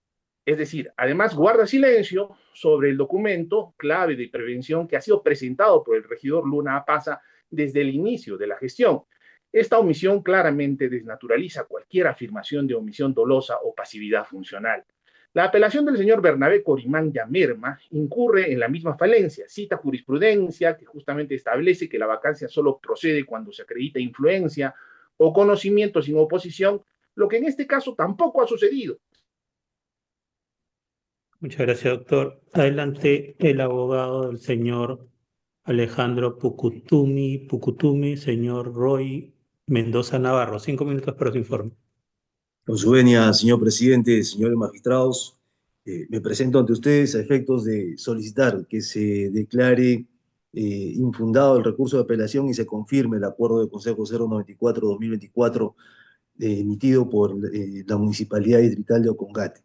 Es decir, además guarda silencio sobre el documento clave de prevención que ha sido presentado por el regidor Luna Apaza desde el inicio de la gestión. Esta omisión claramente desnaturaliza cualquier afirmación de omisión dolosa o pasividad funcional. La apelación del señor Bernabé Corimán Yamerma incurre en la misma falencia, cita jurisprudencia que justamente establece que la vacancia solo procede cuando se acredita influencia o conocimiento sin oposición, lo que en este caso tampoco ha sucedido. Muchas gracias, doctor. Adelante el abogado del señor Alejandro Pucutumi, señor Roy Mendoza Navarro. 5 minutos para su informe. Con su venia, señor presidente, señores magistrados, me presento ante ustedes a efectos de solicitar que se declare infundado el recurso de apelación y se confirme el acuerdo de Consejo 094-2024 emitido por la Municipalidad Distrital de Ocongate.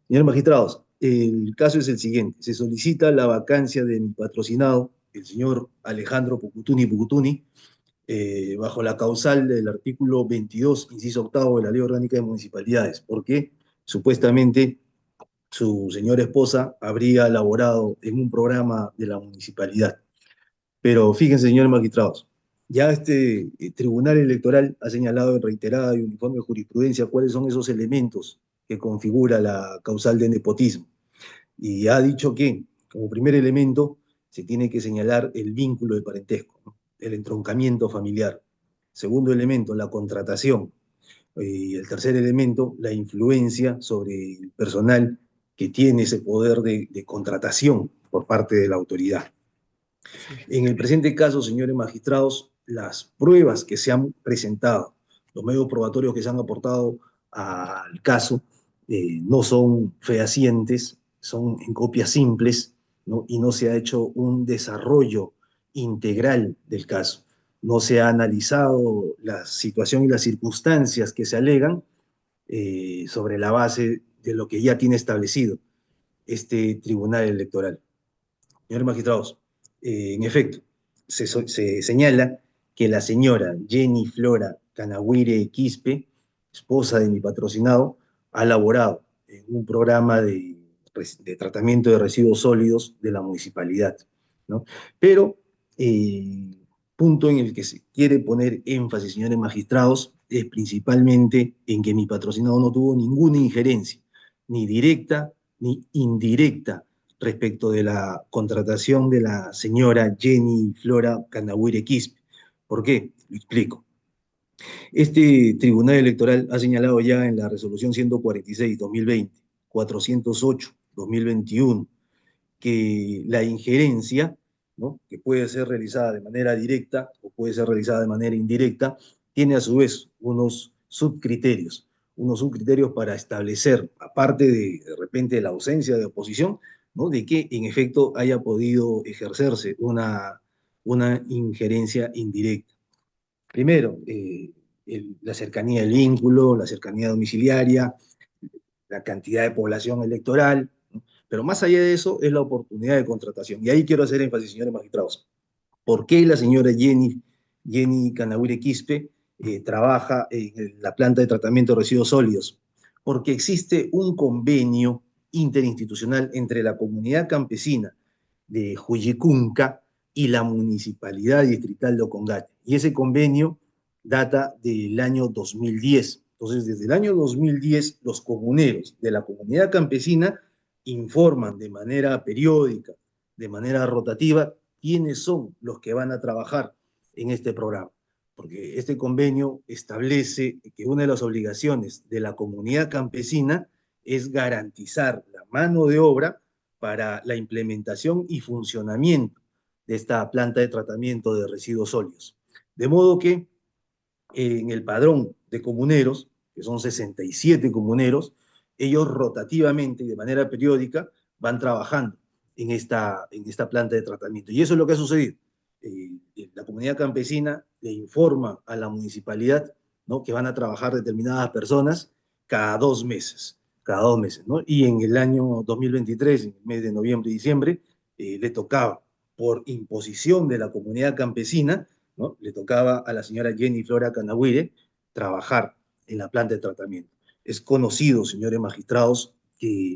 Señores magistrados, el caso es el siguiente. Se solicita la vacancia de mi patrocinado, el señor Alejandro Pucutuni, bajo la causal del artículo 22, inciso octavo de la Ley Orgánica de Municipalidades, porque supuestamente su señora esposa habría laborado en un programa de la municipalidad. Pero fíjense, señores magistrados, ya este Tribunal Electoral ha señalado en reiterada y uniforme jurisprudencia cuáles son esos elementos que configura la causal de nepotismo. Y ha dicho que, como primer elemento, se tiene que señalar el vínculo de parentesco, ¿no? El entroncamiento familiar. Segundo elemento, la contratación. Y el tercer elemento, la influencia sobre el personal que tiene ese poder de contratación por parte de la autoridad. En el presente caso, señores magistrados, las pruebas que se han presentado, los medios probatorios que se han aportado al caso, no son fehacientes, son en copias simples, ¿no? Y no se ha hecho un desarrollo integral del caso. No se ha analizado la situación y las circunstancias que se alegan sobre la base de lo que ya tiene establecido este Tribunal Electoral. Señores magistrados, en efecto, se señala que la señora Jenny Flora Canahuire Quispe, esposa de mi patrocinado, ha laborado en un programa de tratamiento de residuos sólidos de la municipalidad, ¿no? Pero punto en el que se quiere poner énfasis, señores magistrados, es principalmente en que mi patrocinado no tuvo ninguna injerencia, ni directa ni indirecta, respecto de la contratación de la señora Jenny Flora Canahuire Quispe. ¿Por qué? Lo explico. Este Tribunal Electoral ha señalado ya en la resolución 146-2020, 408-2021, que la injerencia, ¿no?, que puede ser realizada de manera directa o puede ser realizada de manera indirecta, tiene a su vez unos subcriterios para establecer, aparte de repente la ausencia de oposición, ¿no?, de que en efecto haya podido ejercerse una injerencia indirecta. Primero, la cercanía del vínculo, la cercanía domiciliaria, la cantidad de población electoral, ¿no? Pero más allá de eso es la oportunidad de contratación. Y ahí quiero hacer énfasis, señores magistrados. ¿Por qué la señora Jenny Canahuire Quispe trabaja en la planta de tratamiento de residuos sólidos? Porque existe un convenio interinstitucional entre la comunidad campesina de Juyicunca y la Municipalidad Distrital de Ocongate. Y ese convenio data del año 2010. Entonces, desde el año 2010, los comuneros de la comunidad campesina informan de manera periódica, de manera rotativa, quiénes son los que van a trabajar en este programa. Porque este convenio establece que una de las obligaciones de la comunidad campesina es garantizar la mano de obra para la implementación y funcionamiento de esta planta de tratamiento de residuos sólidos. De modo que en el padrón de comuneros, que son 67 comuneros, ellos rotativamente y de manera periódica van trabajando en esta planta de tratamiento. Y eso es lo que ha sucedido. La comunidad campesina le informa a la municipalidad, ¿no?, que van a trabajar determinadas personas cada 2 meses, ¿no? Y en el año 2023, en el mes de noviembre y diciembre, le tocaba, por imposición de la comunidad campesina, ¿no? Le tocaba a la señora Jenny Flora Canahuire trabajar en la planta de tratamiento. Es conocido, señores magistrados, que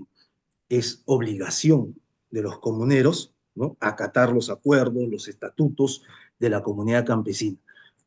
es obligación de los comuneros, ¿no?, acatar los acuerdos, los estatutos de la comunidad campesina,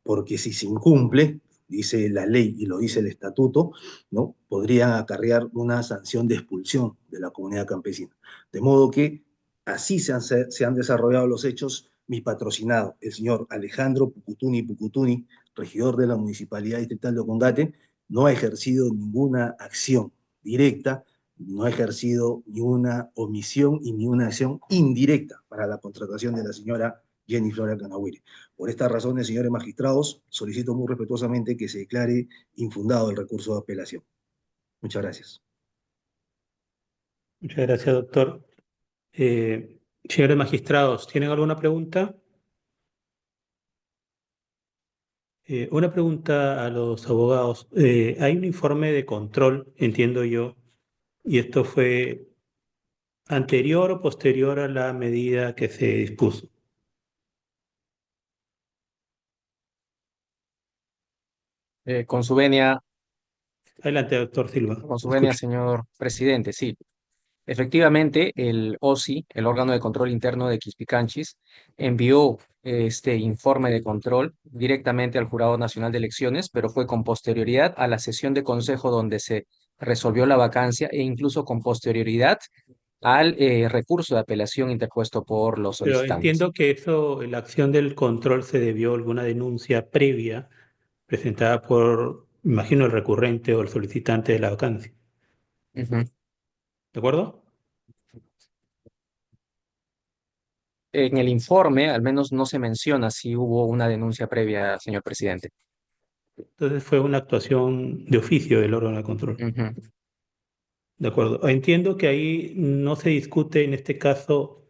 porque si se incumple, dice la ley y lo dice el estatuto, ¿no?, podrían acarrear una sanción de expulsión de la comunidad campesina. De modo que así se han desarrollado los hechos. Mi patrocinado, el señor Alejandro Pucutuni, regidor de la Municipalidad Distrital de Ocongate, no ha ejercido ninguna acción directa, no ha ejercido ni una omisión y ni una acción indirecta para la contratación de la señora Jenny Flora Canahuire. Por estas razones, señores magistrados, solicito muy respetuosamente que se declare infundado el recurso de apelación. Muchas gracias. Muchas gracias, doctor. Señores magistrados, ¿tienen alguna pregunta? Una pregunta a los abogados. Hay un informe de control, entiendo yo, y esto fue anterior o posterior a la medida que se dispuso. Con su venia, Adelante, doctor Silva. con su Lo venia, escucho. señor presidente, sí. Efectivamente, el OSI, el órgano de control interno de Quispicanchis, envió este informe de control directamente al Jurado Nacional de Elecciones, pero fue con posterioridad a la sesión de consejo donde se resolvió la vacancia e incluso con posterioridad al recurso de apelación interpuesto por los Pero solicitantes. entiendo que eso, la acción del control se debió a alguna denuncia previa presentada por, imagino, el recurrente o el solicitante de la vacancia. Ujú. ¿De acuerdo? En el informe, al menos no se menciona si hubo una denuncia previa, señor presidente. Entonces fue una actuación de oficio del órgano de control. Ujú. De acuerdo. Entiendo que ahí no se discute en este caso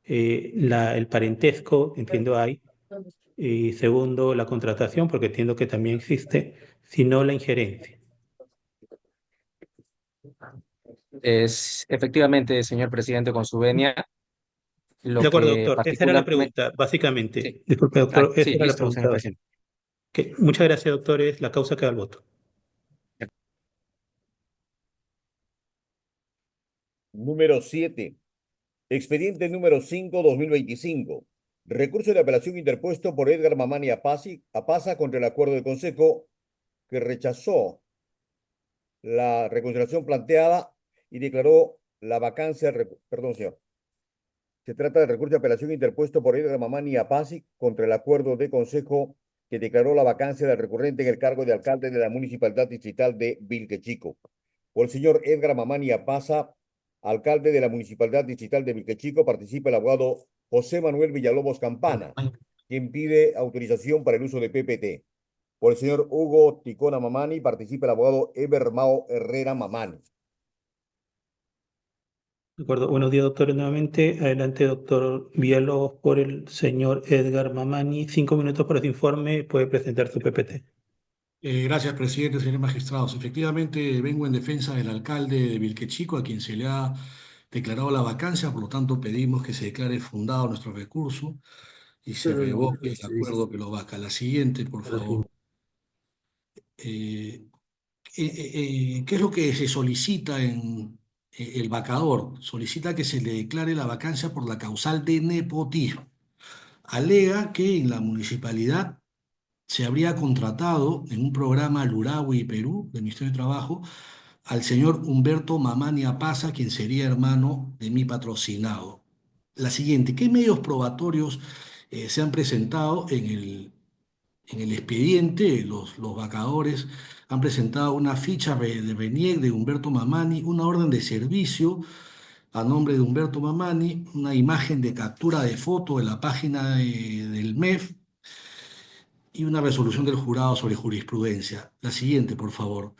el parentesco, entiendo hay, y segundo, la contratación, porque entiendo que también existe, sino la injerencia. Es efectivamente, señor presidente, con su venia, De lo acuerdo, que doctor. Esa era la particularmente... pregunta, básicamente. Sí, Disculpe, doctor, esa sí, era la listo, pregunta. señor presidente. Ok, muchas gracias, doctores. La causa queda al voto. Número 7. Expediente número 5/2025. Recurso de apelación interpuesto por Edgar Mamani Apaza contra el acuerdo de consejo que rechazó la reconsideración planteada y declaró la vacancia. Perdón, señor. Se trata del recurso de apelación interpuesto por Edgar Mamani Apaza contra el acuerdo de consejo que declaró la vacancia del recurrente en el cargo de alcalde de la Municipalidad Distrital de Vilquechico. Por el señor Edgar Mamani Apaza, alcalde de la Municipalidad Distrital de Vilquechico, participa el abogado José Manuel Villalobos Campana, quien pide autorización para el uso de PPT. Por el señor Hugo Ticona Mamani, participa el abogado Eber Mao Herrera Mamani. De acuerdo. Buenos días, doctores, nuevamente. Adelante, doctor Villalobos, por el señor Edgar Mamani. 5 minutos para su informe. Puede presentar su PPT. Gracias, presidente, señores magistrados. Efectivamente, vengo en defensa del alcalde de Vilquechico, a quien se le ha declarado la vacancia, por lo tanto pedimos que se declare fundado nuestro recurso y se revoque el acuerdo que lo vaca. La siguiente, por favor. Eh, ¿Qué es lo que se solicita en el vacador? Solicita que se le declare la vacancia por la causal de nepotismo. Alega que en la municipalidad se habría contratado en un programa Lurawi Perú, del Ministerio de Trabajo, al señor Humberto Mamani Apaza, quien sería hermano de mi patrocinado. La siguiente, ¿qué medios probatorios se han presentado en el expediente? Los vacadores han presentado una ficha de RENIEC de Humberto Mamani, una orden de servicio a nombre de Humberto Mamani, una imagen de captura de foto de la página del MEF, y una resolución del jurado sobre jurisprudencia. La siguiente, por favor.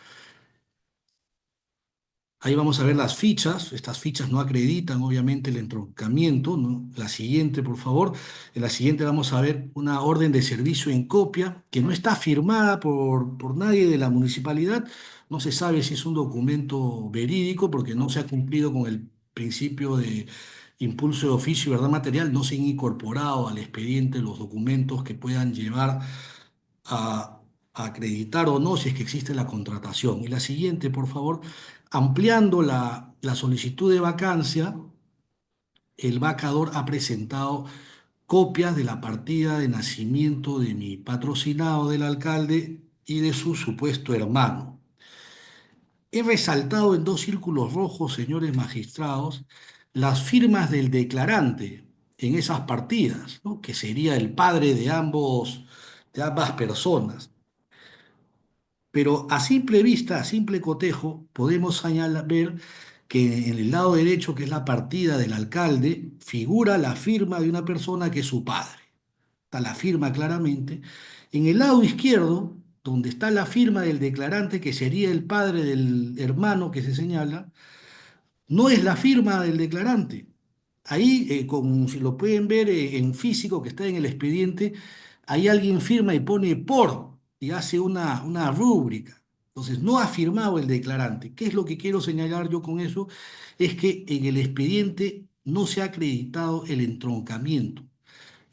Ahí vamos a ver las fichas. Estas fichas no acreditan, obviamente, el entroncamiento, ¿no? La siguiente, por favor. En la siguiente vamos a ver una orden de servicio en copia que no está firmada por nadie de la municipalidad. No se sabe si es un documento verídico porque no se ha cumplido con el principio de impulso de oficio y verdad material, no se han incorporado al expediente los documentos que puedan llevar a acreditar o no si es que existe la contratación. Y la siguiente, por favor, ampliando la solicitud de vacancia, el vacador ha presentado copias de la partida de nacimiento de mi patrocinado del alcalde y de su supuesto hermano. He resaltado en dos círculos rojos, señores magistrados, las firmas del declarante en esas partidas, ¿no? Que sería el padre de ambas personas. Pero a simple vista, a simple cotejo, podemos ver que en el lado derecho, que es la partida del alcalde, figura la firma de una persona que es su padre. Está la firma claramente. En el lado izquierdo, donde está la firma del declarante, que sería el padre del hermano que se señala, no es la firma del declarante. Ahí, como si lo pueden ver en físico que está en el expediente, ahí alguien firma y pone por y hace una rúbrica. Entonces, no ha firmado el declarante. ¿Qué es lo que quiero señalar yo con eso? Es que en el expediente no se ha acreditado el entroncamiento.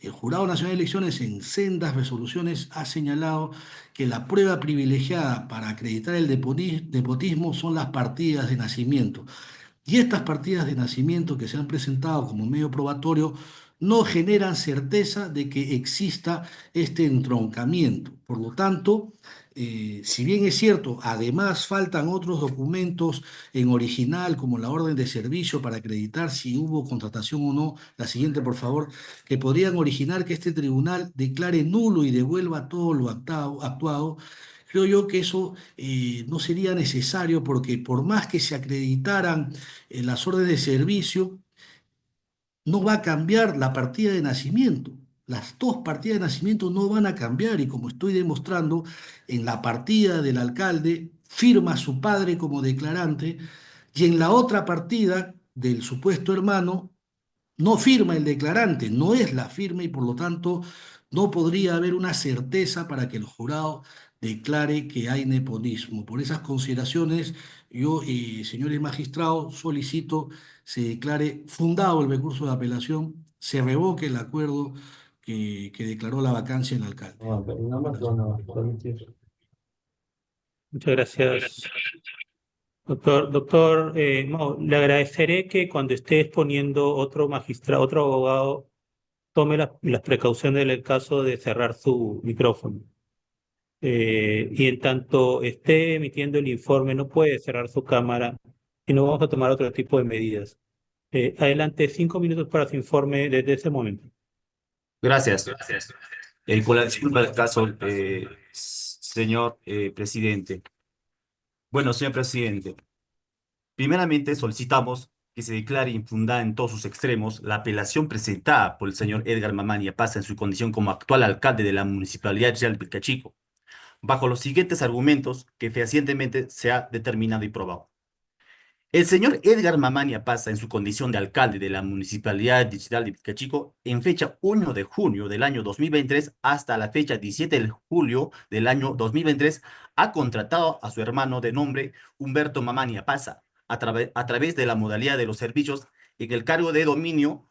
El Jurado Nacional de Elecciones en sendas resoluciones ha señalado que la prueba privilegiada para acreditar el nepotismo son las partidas de nacimiento. Y estas partidas de nacimiento que se han presentado como medio probatorio no generan certeza de que exista este entroncamiento. Por lo tanto, si bien es cierto, además faltan otros documentos en original, como la orden de servicio para acreditar si hubo contratación o no, la siguiente, por favor, que podrían originar que este tribunal declare nulo y devuelva todo lo actuado. Creo yo que eso no sería necesario porque por más que se acreditaran las órdenes de servicio, no va a cambiar la partida de nacimiento. Las dos partidas de nacimiento no van a cambiar y como estoy demostrando, en la partida del alcalde firma a su padre como declarante y en la otra partida del supuesto hermano no firma el declarante, no es la firma y por lo tanto no podría haber una certeza para que el jurado declare que hay nepotismo. Por esas consideraciones, yo, señores magistrados, solicito se declare fundado el recurso de apelación, se revoque el acuerdo que declaró la vacancia el alcalde. Muchas gracias, doctor. Doctor, le agradeceré que cuando esté exponiendo otro magistrado, otro abogado, tome las precauciones en el caso de cerrar su micrófono. Y en tanto esté emitiendo el informe, no puede cerrar su cámara y no vamos a tomar otro tipo de medidas. Adelante, 5 minutos para su informe desde ese momento. Gracias. Con la disculpa del caso, señor presidente. Bueno, señor presidente, primeramente solicitamos que se declare infundada en todos sus extremos la apelación presentada por el señor Edgar Mamani Pasa en su condición como actual alcalde de la Municipalidad Real de Pilcachico, bajo los siguientes argumentos que fehacientemente se ha determinado y probado. El señor Edgar Mamani Pasa, en su condición de alcalde de la Municipalidad Digital de Pilcachico, en fecha 1 de junio del año 2023 hasta la fecha 17 de julio del año 2023, ha contratado a su hermano de nombre Humberto Mamani Pasa a través de la modalidad de los servicios en el cargo de dominio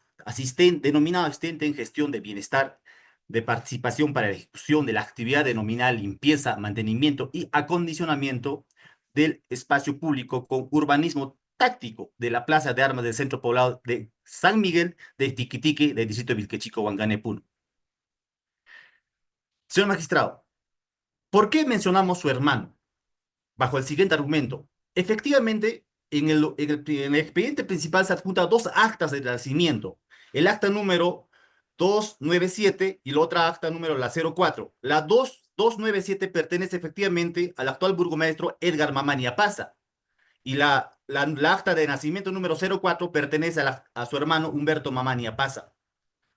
denominado asistente en gestión de bienestar, de participación para la ejecución de la actividad denominada limpieza, mantenimiento y acondicionamiento del espacio público con urbanismo táctico de la Plaza de Armas del Centro Poblado de San Miguel de Tiquitique, del distrito de Vilquechico, Huancane, Puno. Señor magistrado, ¿por qué mencionamos su hermano? Bajo el siguiente argumento. Efectivamente, en el expediente principal se adjuntan dos actas de nacimiento. El acta número 297 y la otra acta número la 04. La 297 pertenece efectivamente al actual burgomaestro Edgar Mamani Pasa y la acta de nacimiento número 04 pertenece a su hermano Humberto Mamani Pasa.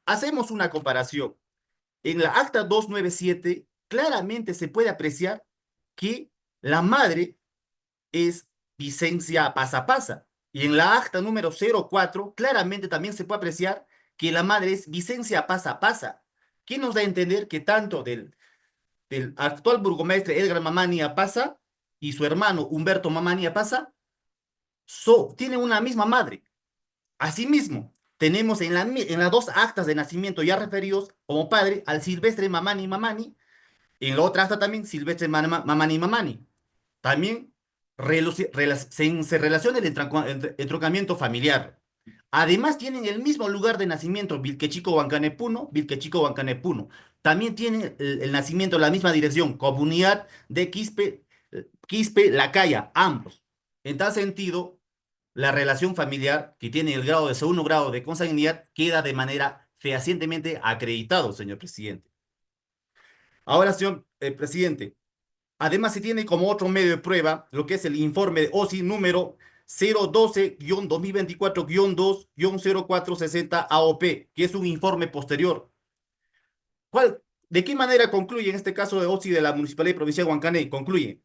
Hacemos una comparación. En la acta 297 claramente se puede apreciar que la madre es Vicencia Pasa Pasa y en la acta número 04 claramente también se puede apreciar que la madre es Vicencia Pasa Pasa. ¿Qué nos da a entender que tanto del actual burgomaestre Edgar Mamani Pasa y su hermano Humberto Mamani Pasa tienen una misma madre? Asimismo, tenemos en las dos actas de nacimiento ya referidos como padre al Silvestre Mamani Mamani, en la otra acta también Silvestre Mamani Mamani. También se relaciona el entroncamiento familiar. Además tienen el mismo lugar de nacimiento, Vilquechico Huancanepuno, Vilquechico Huancanepuno. También tienen el nacimiento en la misma dirección, comunidad de Quispe La Caya, ambos. En tal sentido, la relación familiar que tiene el grado de segundo grado de consanguinidad queda de manera fehacientemente acreditado, señor presidente. Ahora, señor presidente, además se tiene como otro medio de prueba lo que es el informe de OSI número 012-2024-2-0460 AOP, que es un informe posterior. ¿De qué manera concluye en este caso de OSI de la Municipalidad Provincial de Huancané? Concluye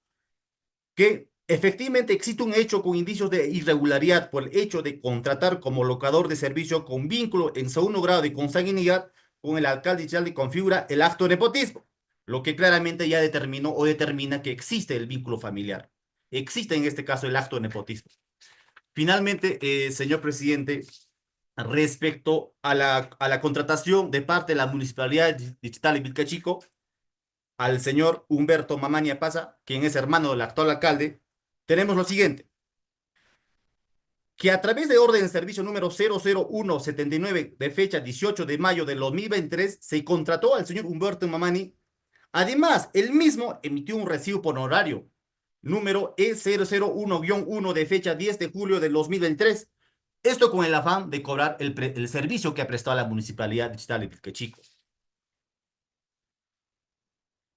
que efectivamente existe un hecho con indicios de irregularidad por el hecho de contratar como locador de servicio con vínculo en segundo grado de consanguinidad con el alcalde distrital y configura el acto de nepotismo, lo que claramente ya determinó o determina que existe el vínculo familiar. Existe en este caso el acto de nepotismo. Finalmente, señor presidente, respecto a la contratación de parte de la Municipalidad Distrital de Vilcachico al señor Humberto Mamania Pasa, quien es hermano del actual alcalde, tenemos lo siguiente: que a través de orden de servicio número 00179 de fecha 18 de mayo del 2023 se contrató al señor Humberto Mamani. Además, él mismo emitió un recibo por honorario número E001-1 de fecha 10 de julio del 2023. Esto con el afán de cobrar el servicio que ha prestado a la Municipalidad Distrital de Vilquechico.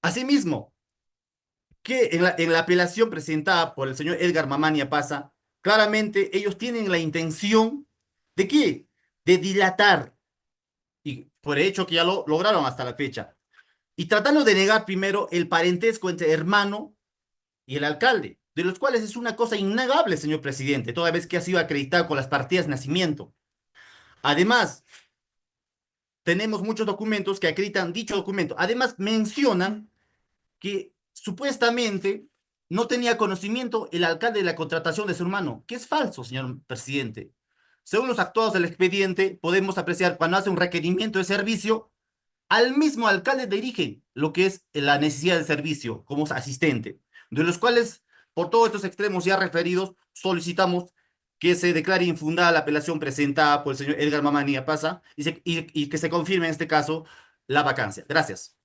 Asimismo, que en la apelación presentada por el señor Edgar Mamania Pasa, claramente ellos tienen la intención ¿de qué? De dilatar, y por hecho que ya lo lograron hasta la fecha, y tratando de negar primero el parentesco entre hermano y el alcalde, de los cuales es una cosa innegable, señor presidente, toda vez que ha sido acreditado con las partidas de nacimiento. Además, tenemos muchos documentos que acreditan dicho documento. Además, mencionan que supuestamente no tenía conocimiento el alcalde de la contratación de su hermano, que es falso, señor presidente. Según los actuados del expediente, podemos apreciar cuando hace un requerimiento de servicio, al mismo alcalde dirige lo que es la necesidad de servicio como asistente, de los cuales, por todos estos extremos ya referidos, solicitamos que se declare infundada la apelación presentada por el señor Edgar Mamania Pasa y que se confirme en este caso la vacancia. Gracias.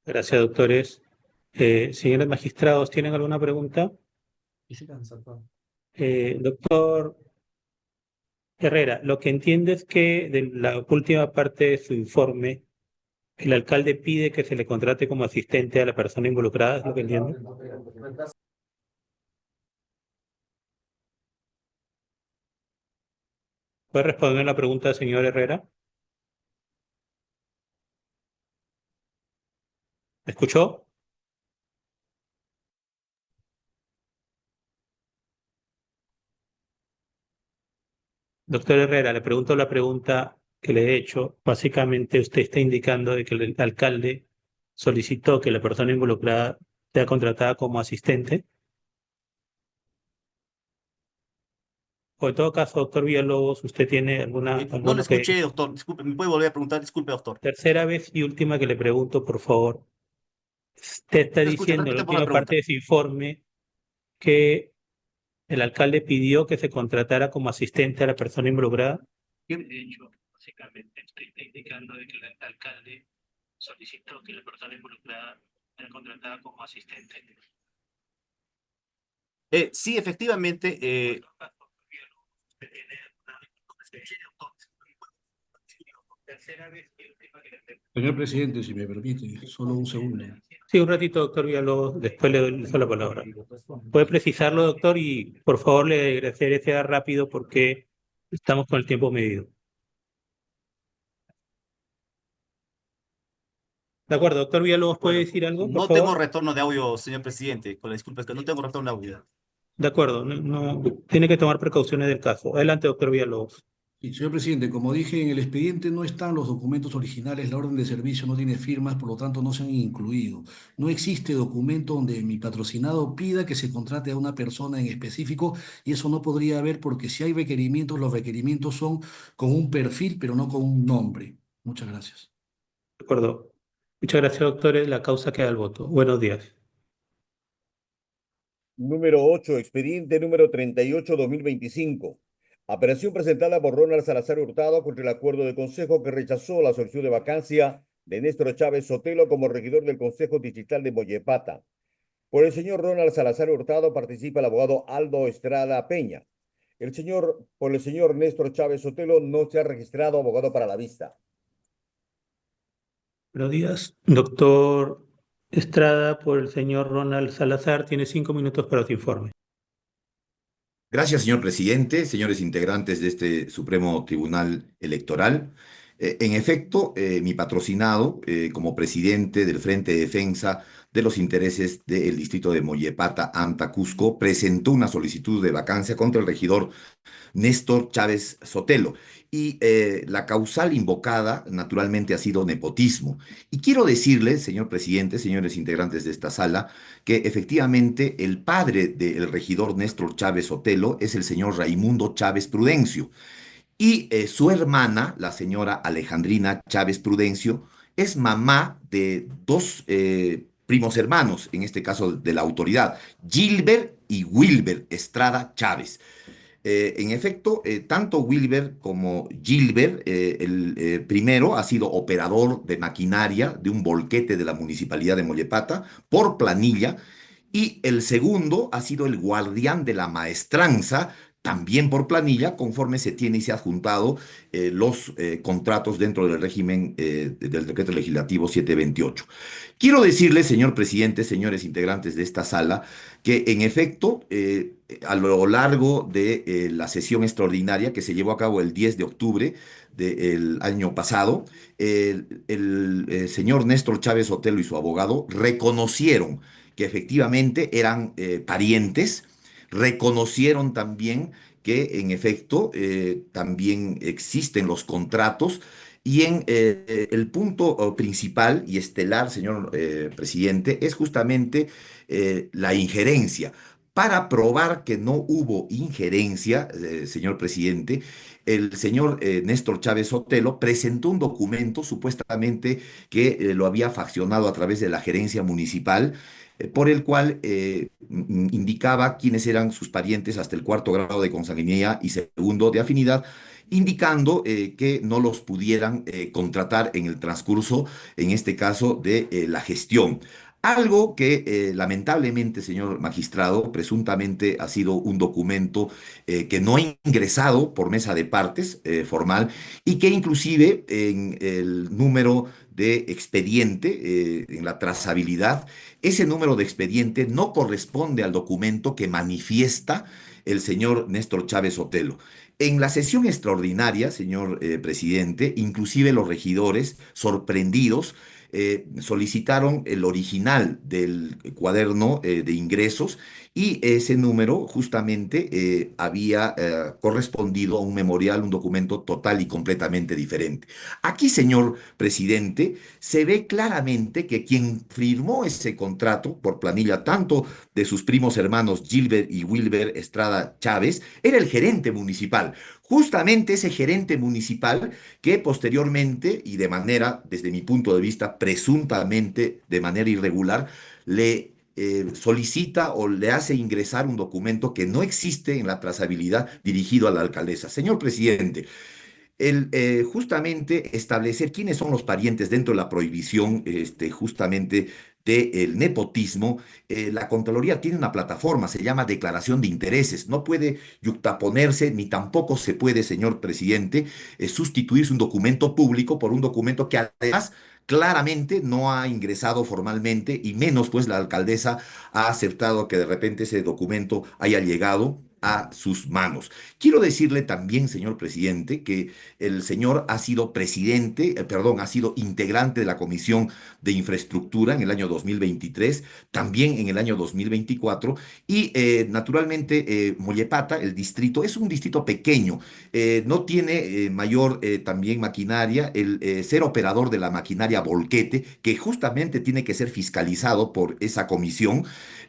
Gracias, doctores. Señores magistrados, ¿tienen alguna pregunta? Doctor Herrera, lo que entiende es que de la última parte de su informe, el alcalde pide que se le contrate como asistente a la persona involucrada, ¿es lo que entiendo? ¿Puede responder la pregunta del señor Herrera? ¿Me escuchó? Doctor Herrera, le pregunto la pregunta que le he hecho. Básicamente usted está indicando de que el alcalde solicitó que la persona involucrada sea contratada como asistente. O en todo caso, doctor Villalobos, ¿usted tiene No lo alguna escuché, doctor. Disculpe, ¿me puede volver a preguntar? Disculpe, doctor. Tercera vez y última que le pregunto, por favor. Usted está diciendo en la repite por la última parte de su informe que el alcalde pidió que se contratara como asistente a la persona involucrada. De hecho, básicamente estoy indicando de que el alcalde solicitó que la persona involucrada sea contratada como asistente. Sí, efectivamente. Señor presidente, si me permite, solo un segundo. Sí, un ratito, doctor Villalobos, después le doy la palabra. ¿Puede precisarlo, doctor? Y por favor le agradecería que sea rápido porque estamos con el tiempo medido. De acuerdo, doctor Villalobos, ¿puede decir algo, por No favor? tengo retorno de audio, señor presidente. Con la disculpa, es que no tengo retorno de audio. De acuerdo, tiene que tomar precauciones del caso. Adelante, doctor Villalobos. Sí, señor presidente, como dije, en el expediente no están los documentos originales, la orden de servicio no tiene firmas, por lo tanto no se han incluido. No existe documento donde mi patrocinado pida que se contrate a una persona en específico y eso no podría haber porque si hay requerimientos, los requerimientos son con un perfil, pero no con un nombre. Muchas gracias. De acuerdo. Muchas gracias, doctores. La causa queda al voto. Buenos días. Número 8, expediente número 38-2025. Apelación presentada por Ronald Salazar Hurtado contra el acuerdo de consejo que rechazó la solicitud de vacancia de Néstor Chávez Sotelo como regidor del Consejo Distrital de Mollepata. Por el señor Ronald Salazar Hurtado participa el abogado Aldo Estrada Peña. Por el señor Néstor Chávez Sotelo no se ha registrado abogado para la vista. Buenos días. Doctor Estrada, por el señor Ronald Salazar, tiene 5 minutos para su informe. Gracias, señor presidente, señores integrantes de este Supremo Tribunal Electoral. En efecto, mi patrocinado como presidente del Frente de Defensa de los Intereses del Distrito de Mollepata, Anta, Cusco, presentó una solicitud de vacancia contra el regidor Néstor Chávez Sotelo. Y la causal invocada, naturalmente, ha sido nepotismo. Y quiero decirle, señor presidente, señores integrantes de esta sala, que efectivamente el padre del regidor Néstor Chávez Sotelo es el señor Raimundo Chávez Prudencio. Y su hermana, la señora Alejandrina Chávez Prudencio, es mamá de dos primos hermanos, en este caso de la autoridad, Gilbert y Wilber Estrada Chávez. En efecto, tanto Wilber como Gilbert, el primero ha sido operador de maquinaria de un volquete de la municipalidad de Mollepata por planilla, y el segundo ha sido el guardián de la maestranza, también por planilla, conforme se tiene y se ha adjuntado los contratos dentro del régimen del decreto legislativo 728. Quiero decirle, señor presidente, señores integrantes de esta sala, que en efecto, a lo largo de la sesión extraordinaria que se llevó a cabo el 10 de octubre del año pasado, el señor Néstor Chávez Sotelo y su abogado reconocieron que efectivamente eran parientes, reconocieron también que en efecto también existen los contratos. Y en el punto principal y estelar, señor presidente, es justamente la injerencia. Para probar que no hubo injerencia, señor presidente, el señor Néstor Chávez Sotelo presentó un documento supuestamente que lo había faccionado a través de la gerencia municipal, por el cual indicaba quiénes eran sus parientes hasta el cuarto grado de consanguinidad y segundo de afinidad, indicando que no los pudieran contratar en el transcurso, en este caso, de la gestión. Algo que lamentablemente, señor magistrado, presuntamente ha sido un documento que no ha ingresado por mesa de partes formal, y que inclusive en el número de expediente, en la trazabilidad, ese número de expediente no corresponde al documento que manifiesta el señor Néstor Chávez Sotelo. En la sesión extraordinaria, señor presidente, inclusive los regidores, sorprendidos, solicitaron el original del cuaderno de ingresos, y ese número justamente había correspondido a un memorial, un documento total y completamente diferente. Aquí, señor presidente, se ve claramente que quien firmó ese contrato por planilla, tanto de sus primos hermanos Gilbert y Wilber Estrada Chávez, era el gerente municipal. Justamente ese gerente municipal que posteriormente y de manera, desde mi punto de vista, presuntamente de manera irregular, le solicita o le hace ingresar un documento que no existe en la trazabilidad dirigido a la alcaldesa. Señor presidente, justamente establecer quiénes son los parientes dentro de la prohibición justamente del nepotismo, la Contraloría tiene una plataforma, se llama Declaración de Intereses. No puede yuxtaponerse, ni tampoco se puede, señor presidente, sustituirse un documento público por un documento que además claramente no ha ingresado formalmente, y menos pues la alcaldesa ha aceptado que de repente ese documento haya llegado a sus manos. Quiero decirle también, señor presidente, que el señor ha sido ha sido integrante de la Comisión de Infraestructura en el año 2023, también en el año 2024, y naturalmente Mollepata, el distrito, es un distrito pequeño, no tiene mayor también maquinaria, ser operador de la maquinaria Volquete, que justamente tiene que ser fiscalizado por esa comisión,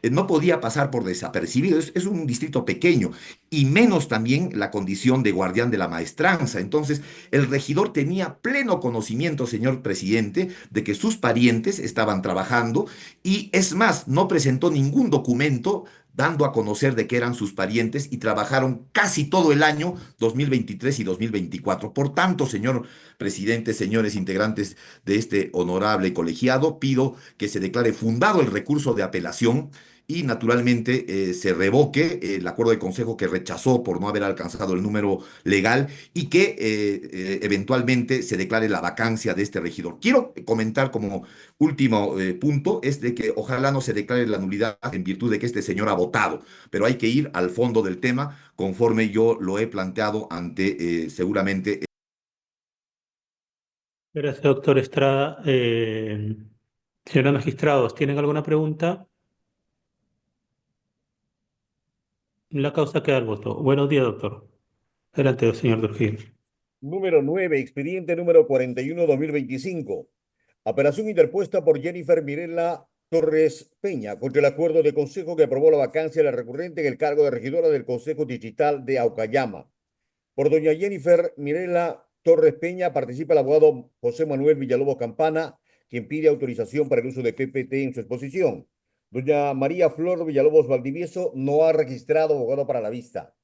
no podía pasar por desapercibido. Es un distrito pequeño y menos también la condición de guardián de la maestranza. Entonces, el regidor tenía pleno conocimiento, señor presidente, de que sus parientes estaban trabajando y es más, no presentó ningún documento dando a conocer de que eran sus parientes y trabajaron casi todo el año 2023 y 2024. Por tanto, señor presidente, señores integrantes de este honorable colegiado, pido que se declare fundado el recurso de apelación y naturalmente se revoque el acuerdo de consejo que rechazó por no haber alcanzado el número legal y que eventualmente se declare la vacancia de este regidor. Quiero comentar como último punto es de que ojalá no se declare la nulidad en virtud de que este señor ha votado, pero hay que ir al fondo del tema conforme yo lo he planteado ante seguramente. Gracias, doctor Estrada. Señores magistrados, ¿tienen alguna pregunta? La causa queda al voto. Buenos días, doctor. Adelante, señor Trujillo. Número 9, expediente número 41-2025. Apelación interpuesta por Jennifer Mirela Torres Peña contra el acuerdo de consejo que aprobó la vacancia de la recurrente en el cargo de regidora del Consejo Digital de Aucayama. Por doña Jennifer Mirela Torres Peña participa el abogado José Manuel Villalobos Campana, quien pide autorización para el uso de PPT en su exposición. Doña María Flor Villalobos Valdivieso no ha registrado abogado para la vista.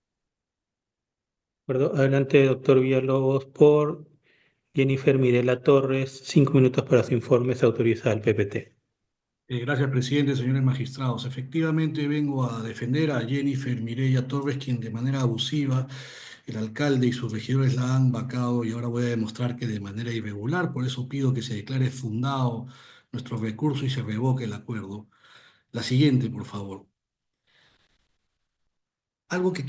Adelante, doctor Villalobos, por Jennifer Mirela Torres. 5 minutos para su informe. Se autoriza el PPT. Gracias, presidente, señores magistrados. Efectivamente, vengo a defender a Jennifer Mireya Torres, quien de manera abusiva el alcalde y sus regidores la han vacado y ahora voy a demostrar que de manera irregular. Por eso pido que se declare fundado nuestro recurso y se revoque el acuerdo. La siguiente, por favor. Algo que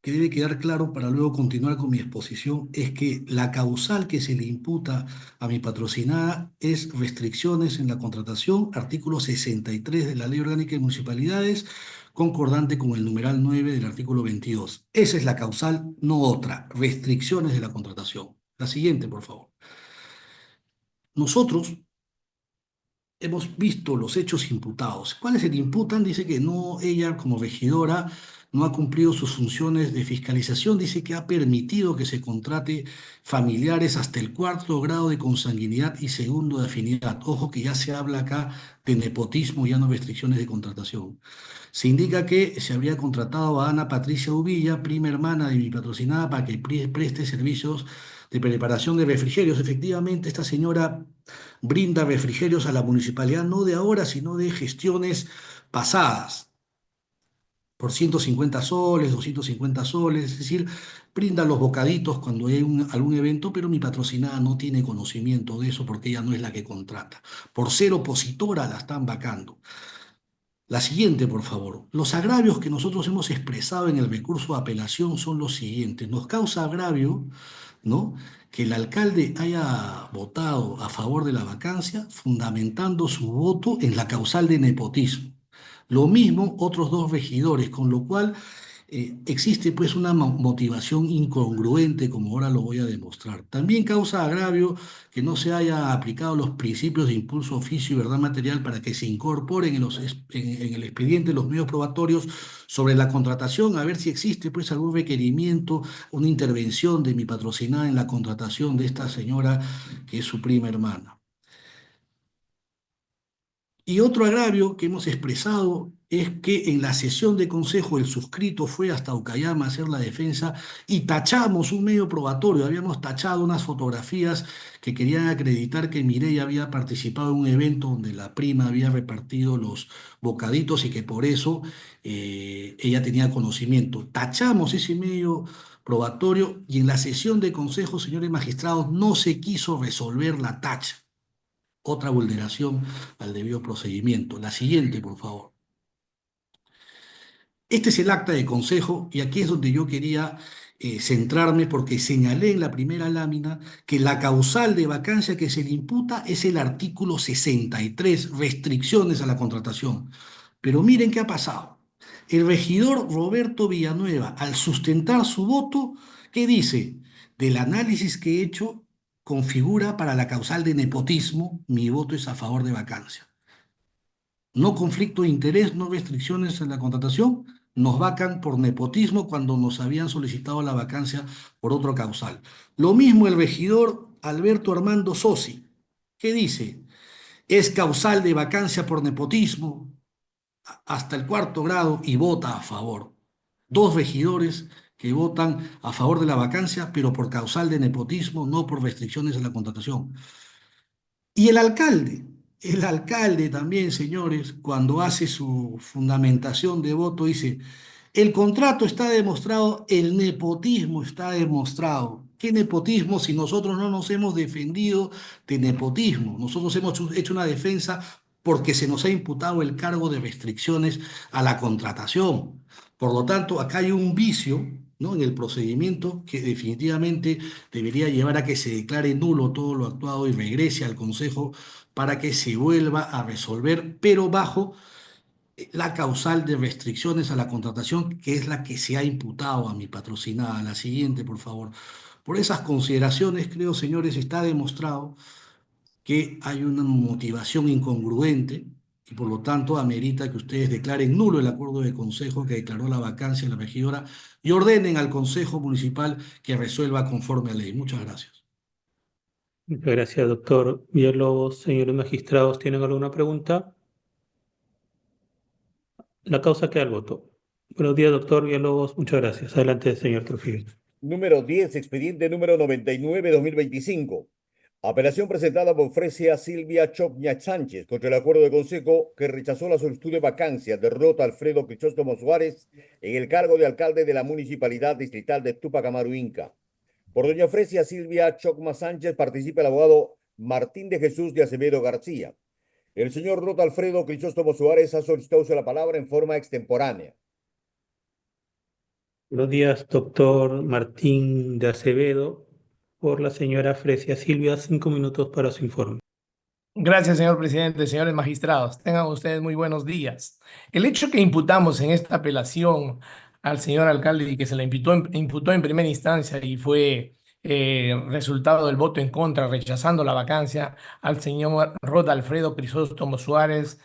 debe quedar claro para luego continuar con mi exposición es que la causal que se le imputa a mi patrocinada es restricciones en la contratación, artículo 63 de la Ley Orgánica de Municipalidades, concordante con el numeral 9 del artículo 22. Esa es la causal, no otra, restricciones de la contratación. La siguiente, por favor. Nosotros hemos visto los hechos imputados. ¿Cuáles se le imputan? Dice que no, ella como regidora no ha cumplido sus funciones de fiscalización, dice que ha permitido que se contrate familiares hasta el 4º grado de consanguinidad y 2º de afinidad. Ojo que ya se habla acá de nepotismo, ya no restricciones de contratación. Se indica que se habría contratado a Ana Patricia Uvilla, prima hermana de mi patrocinada, para que preste servicios de preparación de refrigerios. Efectivamente, esta señora brinda refrigerios a la municipalidad no de ahora, sino de gestiones pasadas, por 150 soles, 250 soles, es decir, brinda los bocaditos cuando hay algún evento, pero mi patrocinada no tiene conocimiento de eso porque ella no es la que contrata. Por ser opositora la están vacando. La siguiente, por favor. Los agravios que nosotros hemos expresado en el recurso de apelación son los siguientes. Nos causa agravio, ¿no?, que el alcalde haya votado a favor de la vacancia, fundamentando su voto en la causal de nepotismo. Lo mismo otros 2 regidores, con lo cual existe pues una motivación incongruente, como ahora lo voy a demostrar. También causa agravio que no se haya aplicado los principios de impulso, oficio y verdad material para que se incorporen en el expediente los medios probatorios sobre la contratación, a ver si existe pues algún requerimiento, una intervención de mi patrocinada en la contratación de esta señora que es su prima hermana. Y otro agravio que hemos expresado es que en la sesión de consejo el suscrito fue hasta Ucayama a hacer la defensa y tachamos un medio probatorio, habíamos tachado unas fotografías que querían acreditar que Mireya había participado en un evento donde la prima había repartido los bocaditos y que por eso ella tenía conocimiento. Tachamos ese medio probatorio y en la sesión de consejo, señores magistrados, no se quiso resolver la tacha. Otra vulneración al debido procedimiento. La siguiente, por favor. Este es el acta de consejo y aquí es donde yo quería centrarme porque señalé en la primera lámina que la causal de vacancia que se le imputa es el artículo 63, restricciones a la contratación. Pero miren qué ha pasado. El regidor Roberto Villanueva, al sustentar su voto, ¿qué dice? Del análisis que he hecho, configura para la causal de nepotismo, mi voto es a favor de vacancia. No conflicto de interés, no restricciones en la contratación, nos vacan por nepotismo cuando nos habían solicitado la vacancia por otro causal. Lo mismo el regidor Alberto Armando Sosi, que dice, es causal de vacancia por nepotismo hasta el 4º grado y vota a favor. Dos regidores que votan a favor de la vacancia, pero por causal de nepotismo, no por restricciones en la contratación. Y el alcalde también, señores, cuando hace su fundamentación de voto, dice, el contrato está demostrado, el nepotismo está demostrado. ¿Qué nepotismo si nosotros no nos hemos defendido de nepotismo? Nosotros hemos hecho una defensa porque se nos ha imputado el cargo de restricciones a la contratación. Por lo tanto, acá hay un vicio, ¿no?, en el procedimiento que definitivamente debería llevar a que se declare nulo todo lo actuado y regrese al Consejo para que se vuelva a resolver, pero bajo la causal de restricciones a la contratación, que es la que se ha imputado a mi patrocinada. La siguiente, por favor. Por esas consideraciones, creo, señores, está demostrado que hay una motivación incongruente y por lo tanto amerita que ustedes declaren nulo el acuerdo de consejo que declaró la vacancia de la regidora y ordenen al Consejo Municipal que resuelva conforme a ley. Muchas gracias. Muchas gracias, doctor Villalobos. Señores magistrados, ¿tienen alguna pregunta? La causa queda al voto. Buenos días, doctor Villalobos. Muchas gracias. Adelante, señor Trujillo. Número 10, expediente número 99-2025. Apelación presentada por Fresia Silvia Chopña Sánchez contra el acuerdo de consejo que rechazó la solicitud de vacancia de Rota Alfredo Crisóstomo Suárez en el cargo de alcalde de la Municipalidad Distrital de Tupac Amaru, Inca. Por doña Fresia Silvia Chopña Sánchez participa el abogado Martín de Jesús de Acevedo García. El señor Rota Alfredo Crisóstomo Suárez ha solicitado la palabra en forma extemporánea. Buenos días, doctor Martín de Acevedo. Por la señora Fresia Silvia, 5 minutos para su informe. Gracias, señor presidente, señores magistrados. Tengan ustedes muy buenos días. El hecho que imputamos en esta apelación al señor alcalde y que se le imputó en primera instancia y fue resultado del voto en contra, rechazando la vacancia al señor Rod Alfredo Crisóstomo Suárez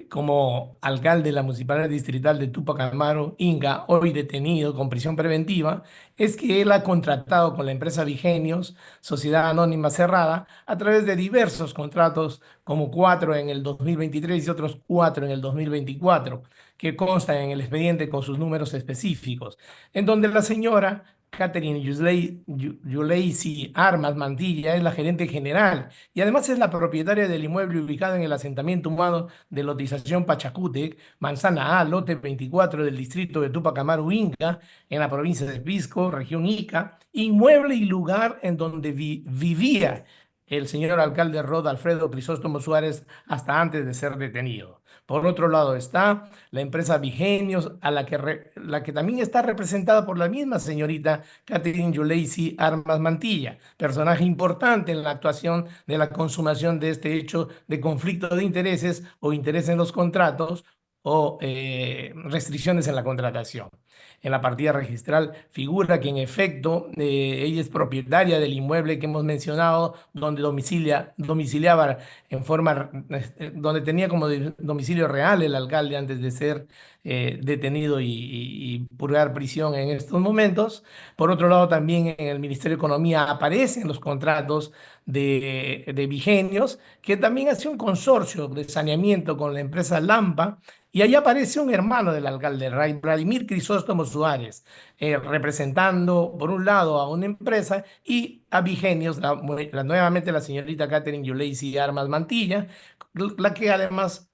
como alcalde de la Municipalidad Distrital de Tupac Amaru, Inca, hoy detenido con prisión preventiva, es que él ha contratado con la empresa Vigenios, Sociedad Anónima Cerrada, a través de diversos contratos, como 4 en el 2023 y otros 4 en el 2024, que constan en el expediente con sus números específicos, en donde la señora Catherine Yuleisi Armas Mantilla es la gerente general y además es la propietaria del inmueble ubicado en el asentamiento humano de lotización Pachacútec, Manzana A, lote 24 del distrito de Tupac Amaru, Inca, en la provincia de Pisco, región Ica, inmueble y lugar en donde vivía el señor alcalde Rod Alfredo Crisóstomo Suárez hasta antes de ser detenido. Por otro lado está la empresa Vigenios, la que también está representada por la misma señorita Catherine Yuleisi Armas Mantilla, personaje importante en la actuación de la consumación de este hecho de conflicto de intereses o interés en los contratos o restricciones en la contratación. En la partida registral figura que en efecto ella es propietaria del inmueble que hemos mencionado, donde domiciliaba en forma, donde tenía como domicilio real el alcalde antes de ser detenido y purgar prisión en estos momentos. Por otro lado, también en el Ministerio de Economía aparecen los contratos de Vigenios, que también hace un consorcio de saneamiento con la empresa Lampa, y ahí aparece un hermano del alcalde, Vladimir Crisóstomo Suárez, representando por un lado a una empresa y a Vigenios, nuevamente la señorita Catherine Yuleisi Armas Mantilla, los que además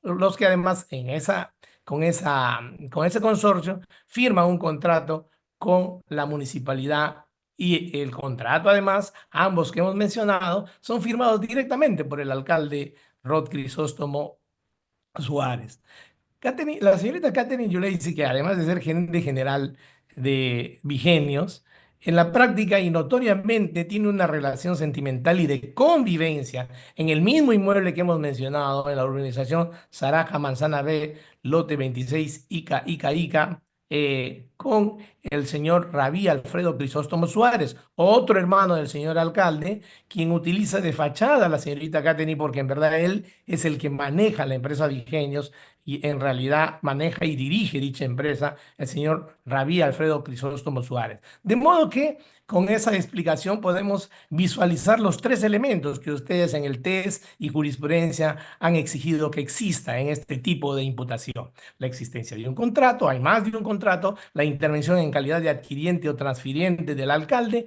con ese consorcio firman un contrato con la municipalidad. Y el contrato, además, ambos que hemos mencionado, son firmados directamente por el alcalde Rod Crisóstomo Suárez. La señorita Catherine Yuley dice que además de ser gerente general de Vigenios, en la práctica y notoriamente tiene una relación sentimental y de convivencia en el mismo inmueble que hemos mencionado, en la urbanización Zaraja Manzana B, lote 26, Ica, con el señor Rabí Alfredo Crisóstomo Suárez, otro hermano del señor alcalde, quien utiliza de fachada a la señorita Catherine porque en verdad él es el que maneja la empresa Vigenios y en realidad maneja y dirige dicha empresa el señor Rabí Alfredo Crisóstomo Suárez. De modo que con esa explicación podemos visualizar los tres elementos que ustedes en el test y jurisprudencia han exigido que exista en este tipo de imputación. La existencia de un contrato, hay más de un contrato, la intervención en calidad de adquiriente o transfiriente del alcalde,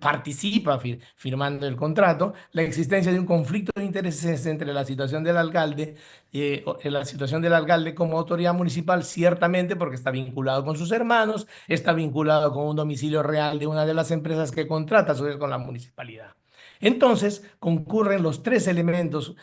participa firmando el contrato, la existencia de un conflicto de intereses entre la situación del alcalde la situación del alcalde como autoridad municipal, ciertamente porque está vinculado con sus hermanos, está vinculado con un domicilio real de una de las empresas que contrata a su vez con la municipalidad. Entonces, concurren los tres elementos,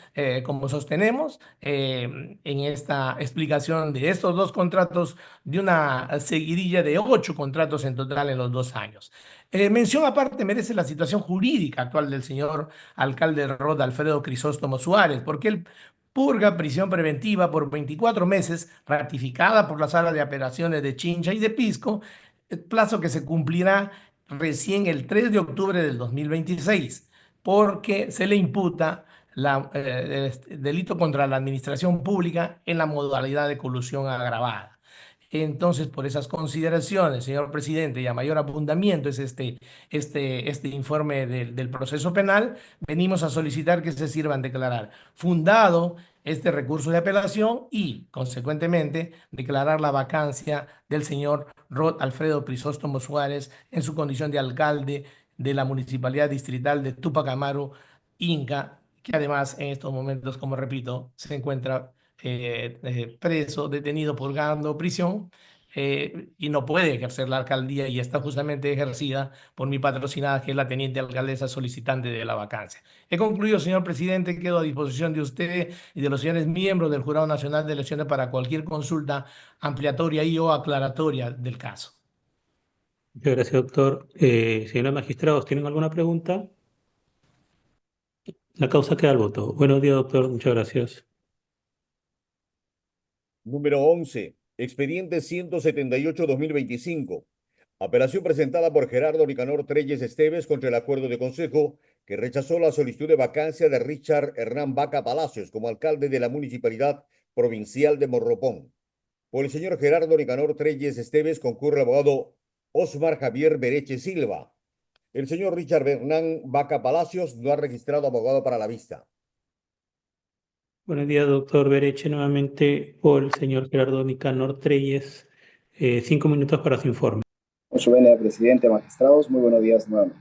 como sostenemos, en esta explicación de estos dos contratos, de una seguidilla de 8 contratos en total en los 2 años. Mención aparte merece la situación jurídica actual del señor alcalde Rod Alfredo Crisóstomo Suárez, porque él purga prisión preventiva por 24 meses, ratificada por la Sala de Apelaciones de Chincha y de Pisco, plazo que se cumplirá recién el 3 de octubre del 2026, porque se le imputa delito contra la administración pública en la modalidad de colusión agravada. Entonces, por esas consideraciones, señor presidente, y a mayor abundamiento es este informe del proceso penal, venimos a solicitar que se sirvan declarar fundado este recurso de apelación y, consecuentemente, declarar la vacancia del señor Rod Alfredo Crisóstomo Suárez en su condición de alcalde de la Municipalidad Distrital de Túpac Amaru, Inca, que además en estos momentos, como repito, se encuentra preso, detenido, purgando prisión y no puede ejercer la alcaldía y está justamente ejercida por mi patrocinada, que es la teniente alcaldesa solicitante de la vacancia. He concluido, señor presidente, quedo a disposición de usted y de los señores miembros del Jurado Nacional de Elecciones para cualquier consulta ampliatoria y o aclaratoria del caso. Muchas gracias, doctor. Señores magistrados, ¿tienen alguna pregunta? La causa queda al voto. Buenos días, doctor. Muchas gracias. Número 11. Expediente 178-2025. Apelación presentada por Gerardo Nicanor Treyes Esteves contra el acuerdo de consejo que rechazó la solicitud de vacancia de Richard Hernán Vaca Palacios como alcalde de la Municipalidad Provincial de Morropón. Por el señor Gerardo Nicanor Treyes Esteves concurre el abogado Osmar Javier Bereche Silva. El señor Richard Hernán Vaca Palacios no ha registrado abogado para la vista. Buenos días, doctor Bereche. Nuevamente por el señor Gerardo Nicanor Treyes. 5 minutos para su informe. Su venia, presidente, magistrados, muy buenos días nuevamente.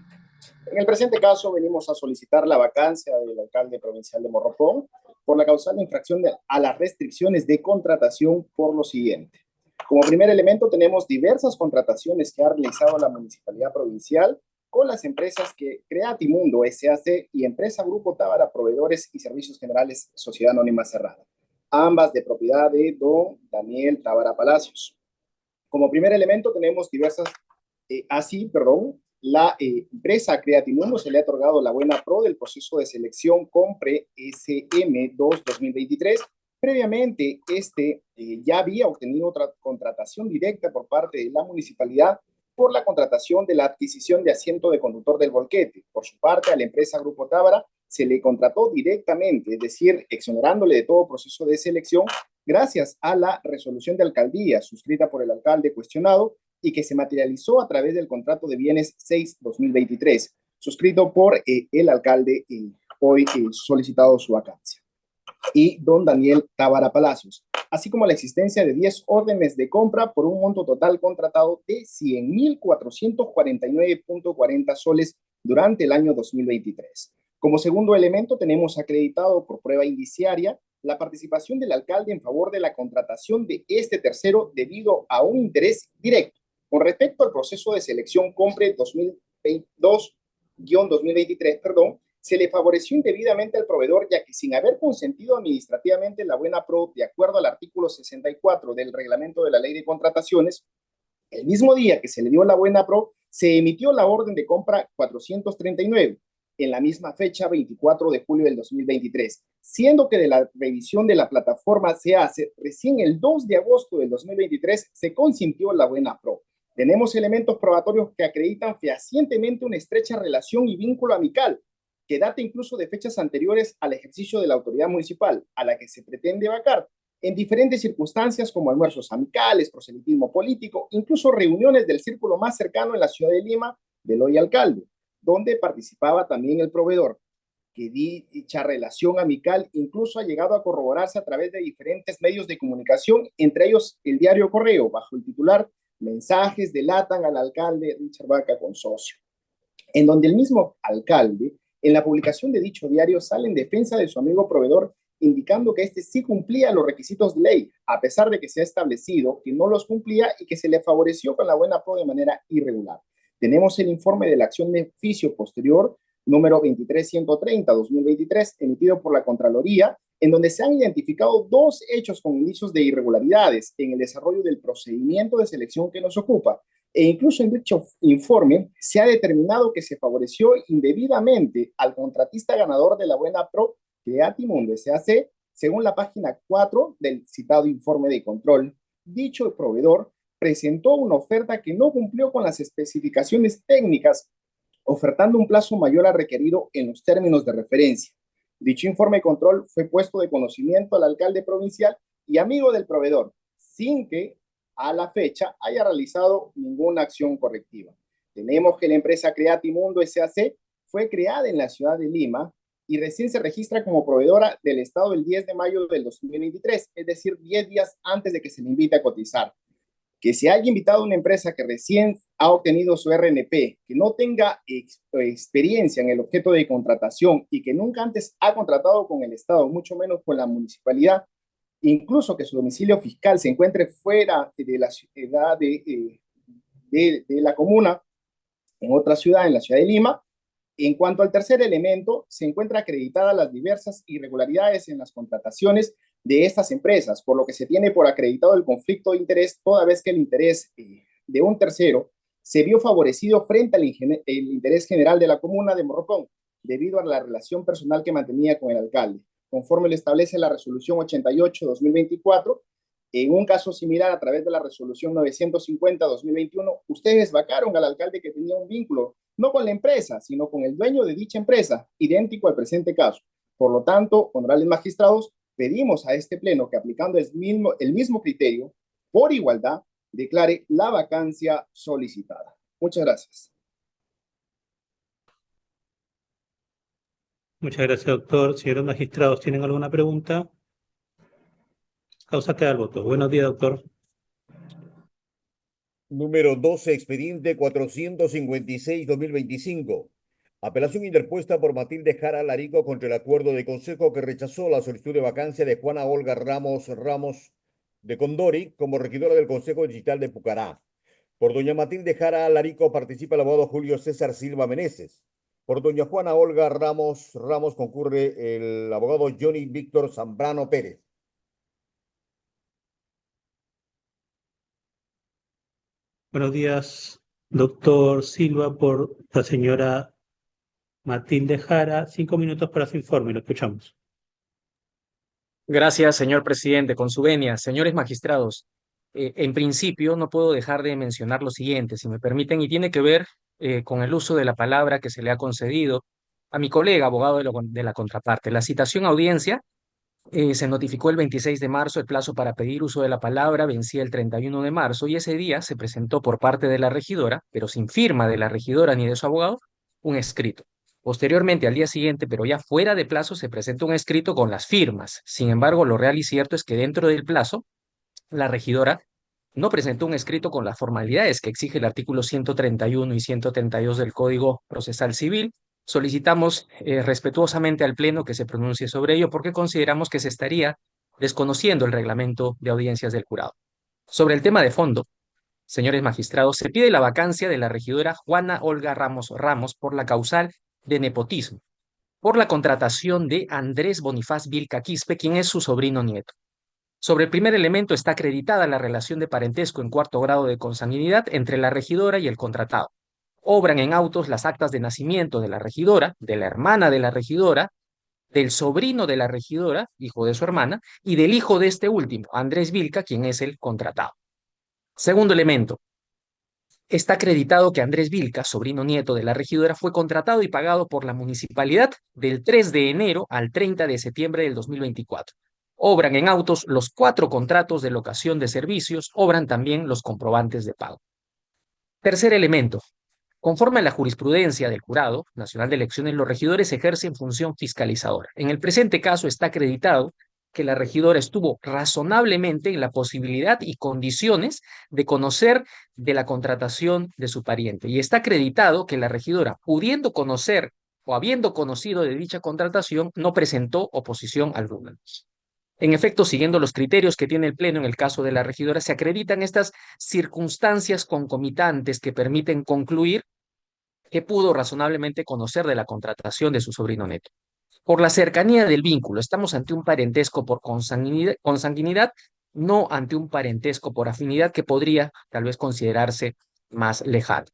En el presente caso venimos a solicitar la vacancia del alcalde provincial de Morropón por la causal infracción a las restricciones de contratación por lo siguiente. Como primer elemento tenemos diversas contrataciones que ha realizado la Municipalidad Provincial con las empresas que Creatimundo SAC y Empresa Grupo Tábara Proveedores y Servicios Generales Sociedad Anónima Cerrada, ambas de propiedad de don Daniel Tábara Palacios. Como primer elemento tenemos diversas, la empresa Creatimundo se le ha otorgado la buena pro del proceso de selección Compre SM2-2023. Previamente, ya había obtenido otra contratación directa por parte de la municipalidad por la contratación de la adquisición de asiento de conductor del volquete. Por su parte, a la empresa Grupo Tábara se le contrató directamente, es decir, exonerándole de todo proceso de selección gracias a la resolución de alcaldía suscrita por el alcalde cuestionado y que se materializó a través del contrato de bienes 6-2023, suscrito por el alcalde hoy solicitado su vacancia, y don Daniel Tábara Palacios, así como la existencia de 10 órdenes de compra por un monto total contratado de 100.449.40 soles durante el año 2023. Como segundo elemento, tenemos acreditado por prueba indiciaria la participación del alcalde en favor de la contratación de este tercero debido a un interés directo. Con respecto al proceso de selección Compre 2022-2023, se le favoreció indebidamente al proveedor, ya que sin haber consentido administrativamente la buena pro, de acuerdo al artículo 64 del reglamento de la ley de contrataciones, el mismo día que se le dio la buena pro, se emitió la orden de compra 439, en la misma fecha, 24 de julio del 2023, siendo que de la revisión de la plataforma se hace recién el 2 de agosto del 2023 se consintió la buena pro. Tenemos elementos probatorios que acreditan fehacientemente una estrecha relación y vínculo amical, que data incluso de fechas anteriores al ejercicio de la autoridad municipal, a la que se pretende vacar, en diferentes circunstancias como almuerzos amicales, proselitismo político, incluso reuniones del círculo más cercano en la ciudad de Lima del hoy alcalde, donde participaba también el proveedor, que dicha relación amical incluso ha llegado a corroborarse a través de diferentes medios de comunicación, entre ellos el diario Correo, bajo el titular "Mensajes delatan al alcalde Richard Vaca con socio", en donde el mismo alcalde, en la publicación de dicho diario, sale en defensa de su amigo proveedor, indicando que este sí cumplía los requisitos de ley, a pesar de que se ha establecido que no los cumplía y que se le favoreció con la buena pro de manera irregular. Tenemos el informe de la acción de oficio posterior, número 23130-2023, emitido por la Contraloría, en donde se han identificado dos hechos con indicios de irregularidades en el desarrollo del procedimiento de selección que nos ocupa. E incluso en dicho informe se ha determinado que se favoreció indebidamente al contratista ganador de la buena pro, Creatimundo S.A.C., según la página 4 del citado informe de control. Dicho proveedor presentó una oferta que no cumplió con las especificaciones técnicas, ofertando un plazo mayor al requerido en los términos de referencia. Dicho informe de control fue puesto de conocimiento al alcalde provincial y amigo del proveedor, sin que a la fecha haya realizado ninguna acción correctiva. Tenemos que la empresa Creatimundo S.A.C. fue creada en la ciudad de Lima y recién se registra como proveedora del Estado el 10 de mayo del 2023, es decir, 10 días antes de que se le invite a cotizar. Que se haya invitado a una empresa que recién ha obtenido su RNP, que no tenga experiencia en el objeto de contratación y que nunca antes ha contratado con el Estado, mucho menos con la municipalidad, incluso que su domicilio fiscal se encuentre fuera de la ciudad de la comuna, en otra ciudad, en la ciudad de Lima. En cuanto al tercer elemento, se encuentra acreditadas las diversas irregularidades en las contrataciones de estas empresas, por lo que se tiene por acreditado el conflicto de interés, toda vez que el interés de un tercero se vio favorecido frente al interés general de la comuna de Morropón, debido a la relación personal que mantenía con el alcalde, conforme lo establece la resolución 88-2024. En un caso similar, a través de la resolución 950-2021, ustedes vacaron al alcalde que tenía un vínculo, no con la empresa, sino con el dueño de dicha empresa, idéntico al presente caso. Por lo tanto, honorables magistrados, pedimos a este pleno que, aplicando el mismo criterio, por igualdad, declare la vacancia solicitada. Muchas gracias. Muchas gracias, doctor. Señores magistrados, ¿tienen alguna pregunta? Causa queda el voto. Buenos días, doctor. Número 12, expediente 456-2025. Apelación interpuesta por Matilde Jara Larico contra el acuerdo de consejo que rechazó la solicitud de vacancia de Juana Olga Ramos de Condori como regidora del Consejo Digital de Pucará. Por doña Matilde Jara Larico participa el abogado Julio César Silva Meneses. Por doña Juana Olga Ramos concurre el abogado Johnny Víctor Zambrano Pérez. Buenos días, doctor Silva, por la señora Matilde Jara. 5 minutos para su informe, lo escuchamos. Gracias, señor presidente. Con su venia, señores magistrados, en principio no puedo dejar de mencionar lo siguiente, si me permiten, y tiene que ver con el uso de la palabra que se le ha concedido a mi colega, abogado de la contraparte. La citación a audiencia se notificó el 26 de marzo, el plazo para pedir uso de la palabra vencía el 31 de marzo y ese día se presentó por parte de la regidora, pero sin firma de la regidora ni de su abogado, un escrito. Posteriormente, al día siguiente, pero ya fuera de plazo, se presenta un escrito con las firmas. Sin embargo, lo real y cierto es que dentro del plazo, la regidora no presentó un escrito con las formalidades que exige el artículo 131 y 132 del Código Procesal Civil. Solicitamos respetuosamente al Pleno que se pronuncie sobre ello porque consideramos que se estaría desconociendo el reglamento de audiencias del jurado. Sobre el tema de fondo, señores magistrados, se pide la vacancia de la regidora Juana Olga Ramos por la causal de nepotismo. por la contratación de Andrés Bonifaz Vilca Quispe, quien es su sobrino nieto. Sobre el primer elemento está acreditada la relación de parentesco en cuarto grado de consanguinidad entre la regidora y el contratado. Obran en autos las actas de nacimiento de la regidora, de la hermana de la regidora, del sobrino de la regidora, hijo de su hermana, y del hijo de este último, Andrés Vilca, quien es el contratado. Segundo elemento, está acreditado que Andrés Vilca, sobrino nieto de la regidora, fue contratado y pagado por la municipalidad del 3 de enero al 30 de septiembre del 2024. Obran en autos los 4 contratos de locación de servicios, obran también los comprobantes de pago. Tercer elemento, conforme a la jurisprudencia del Jurado Nacional de Elecciones, los regidores ejercen función fiscalizadora. En el presente caso está acreditado que la regidora estuvo razonablemente en la posibilidad y condiciones de conocer de la contratación de su pariente. Y está acreditado que la regidora, pudiendo conocer o habiendo conocido de dicha contratación, no presentó oposición alguna. En efecto, siguiendo los criterios que tiene el Pleno en el caso de la regidora, se acreditan estas circunstancias concomitantes que permiten concluir que pudo razonablemente conocer de la contratación de su sobrino neto. Por la cercanía del vínculo, estamos ante un parentesco por consanguinidad, no ante un parentesco por afinidad que podría tal vez considerarse más lejano.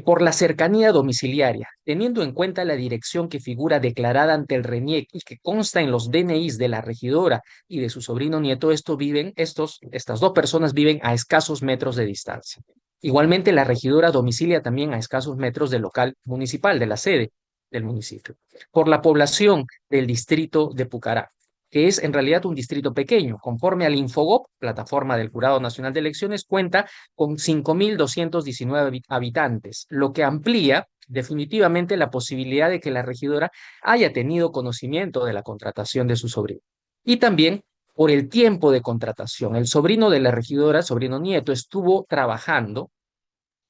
Por la cercanía domiciliaria, teniendo en cuenta la dirección que figura declarada ante el RENIEC y que consta en los DNIs de la regidora y de su sobrino nieto, estas dos personas viven a escasos metros de distancia. Igualmente, la regidora domicilia también a escasos metros del local municipal, de la sede del municipio. Por la población del distrito de Pucará, que es en realidad un distrito pequeño, conforme al Infogop, plataforma del Jurado Nacional de Elecciones, cuenta con 5.219 habitantes, lo que amplía definitivamente la posibilidad de que la regidora haya tenido conocimiento de la contratación de su sobrino. Y también por el tiempo de contratación. El sobrino de la regidora, sobrino nieto, estuvo trabajando,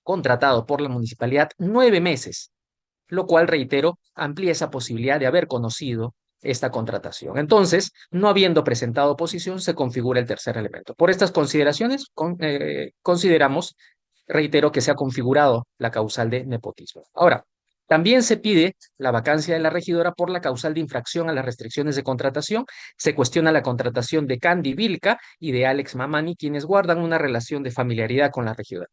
contratado por la municipalidad 9 meses, lo cual, reitero, amplía esa posibilidad de haber conocido esta contratación. Entonces, no habiendo presentado oposición, se configura el tercer elemento. Por estas consideraciones, consideramos, reitero, que se ha configurado la causal de nepotismo. Ahora, también se pide la vacancia de la regidora por la causal de infracción a las restricciones de contratación. Se cuestiona la contratación de Candy Vilca y de Alex Mamani, quienes guardan una relación de familiaridad con la regidora.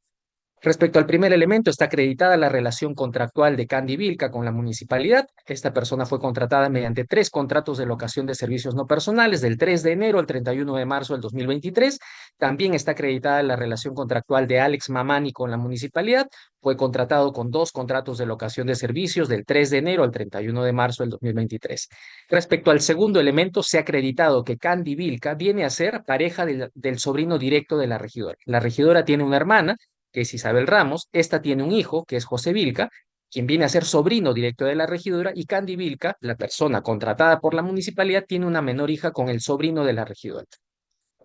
Respecto al primer elemento, está acreditada la relación contractual de Candy Vilca con la municipalidad. Esta persona fue contratada mediante 3 contratos de locación de servicios no personales del 3 de enero al 31 de marzo del 2023. También está acreditada la relación contractual de Alex Mamani con la municipalidad. Fue contratado con 2 contratos de locación de servicios del 3 de enero al 31 de marzo del 2023. Respecto al segundo elemento, se ha acreditado que Candy Vilca viene a ser pareja del sobrino directo de la regidora. La regidora tiene una hermana, que es Isabel Ramos. Esta tiene un hijo, que es José Vilca, quien viene a ser sobrino directo de la regidora, y Candy Vilca, la persona contratada por la municipalidad, tiene una menor hija con el sobrino de la regidora.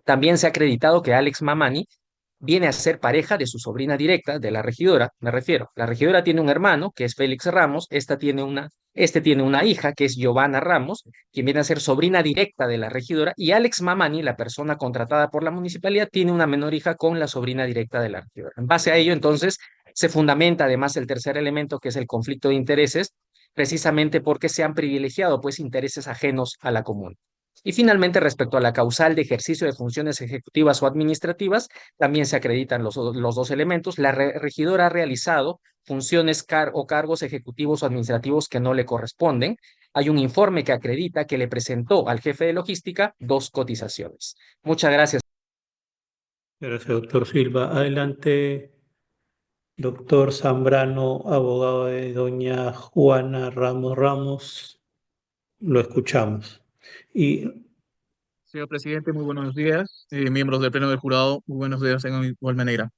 También se ha acreditado que Alex Mamani viene a ser pareja de su sobrina directa, de la regidora, me refiero. La regidora tiene un hermano, que es Félix Ramos. Este tiene una hija, que es Giovanna Ramos, quien viene a ser sobrina directa de la regidora, y Alex Mamani, la persona contratada por la municipalidad, tiene una menor hija con la sobrina directa de la regidora. En base a ello, entonces, se fundamenta además el tercer elemento, que es el conflicto de intereses, precisamente porque se han privilegiado, pues, intereses ajenos a la común. Y finalmente, respecto a la causal de ejercicio de funciones ejecutivas o administrativas, también se acreditan los 2 elementos. La regidora ha realizado funciones o cargos ejecutivos o administrativos que no le corresponden. Hay un informe que acredita que le presentó al jefe de logística 2 cotizaciones. Muchas gracias. Gracias, doctor Silva. Adelante, doctor Zambrano, abogado de doña Juana Ramos Ramos. Lo escuchamos. Señor presidente, muy buenos días. Miembros del Pleno del Jurado, muy buenos días en igual manera.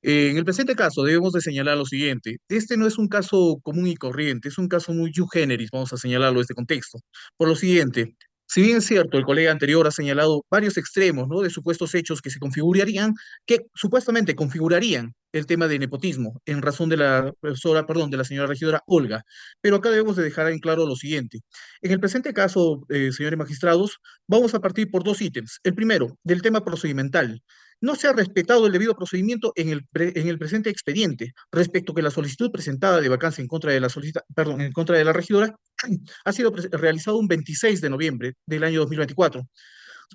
En el presente caso debemos de señalar lo siguiente. Este no es un caso común y corriente, es un caso muy sui generis, vamos a señalarlo en este contexto. Por lo siguiente, si bien es cierto, el colega anterior ha señalado varios extremos, ¿no?, de supuestos hechos que supuestamente configurarían el tema de nepotismo en razón de de la señora regidora Olga. Pero acá debemos de dejar en claro lo siguiente. En el presente caso, señores magistrados, vamos a partir por 2 ítems. El primero, del tema procedimental. no se ha respetado el debido procedimiento en el presente expediente respecto que la solicitud presentada de vacancia en contra de en contra de la regidora ha sido realizada un 26 de noviembre del año 2024.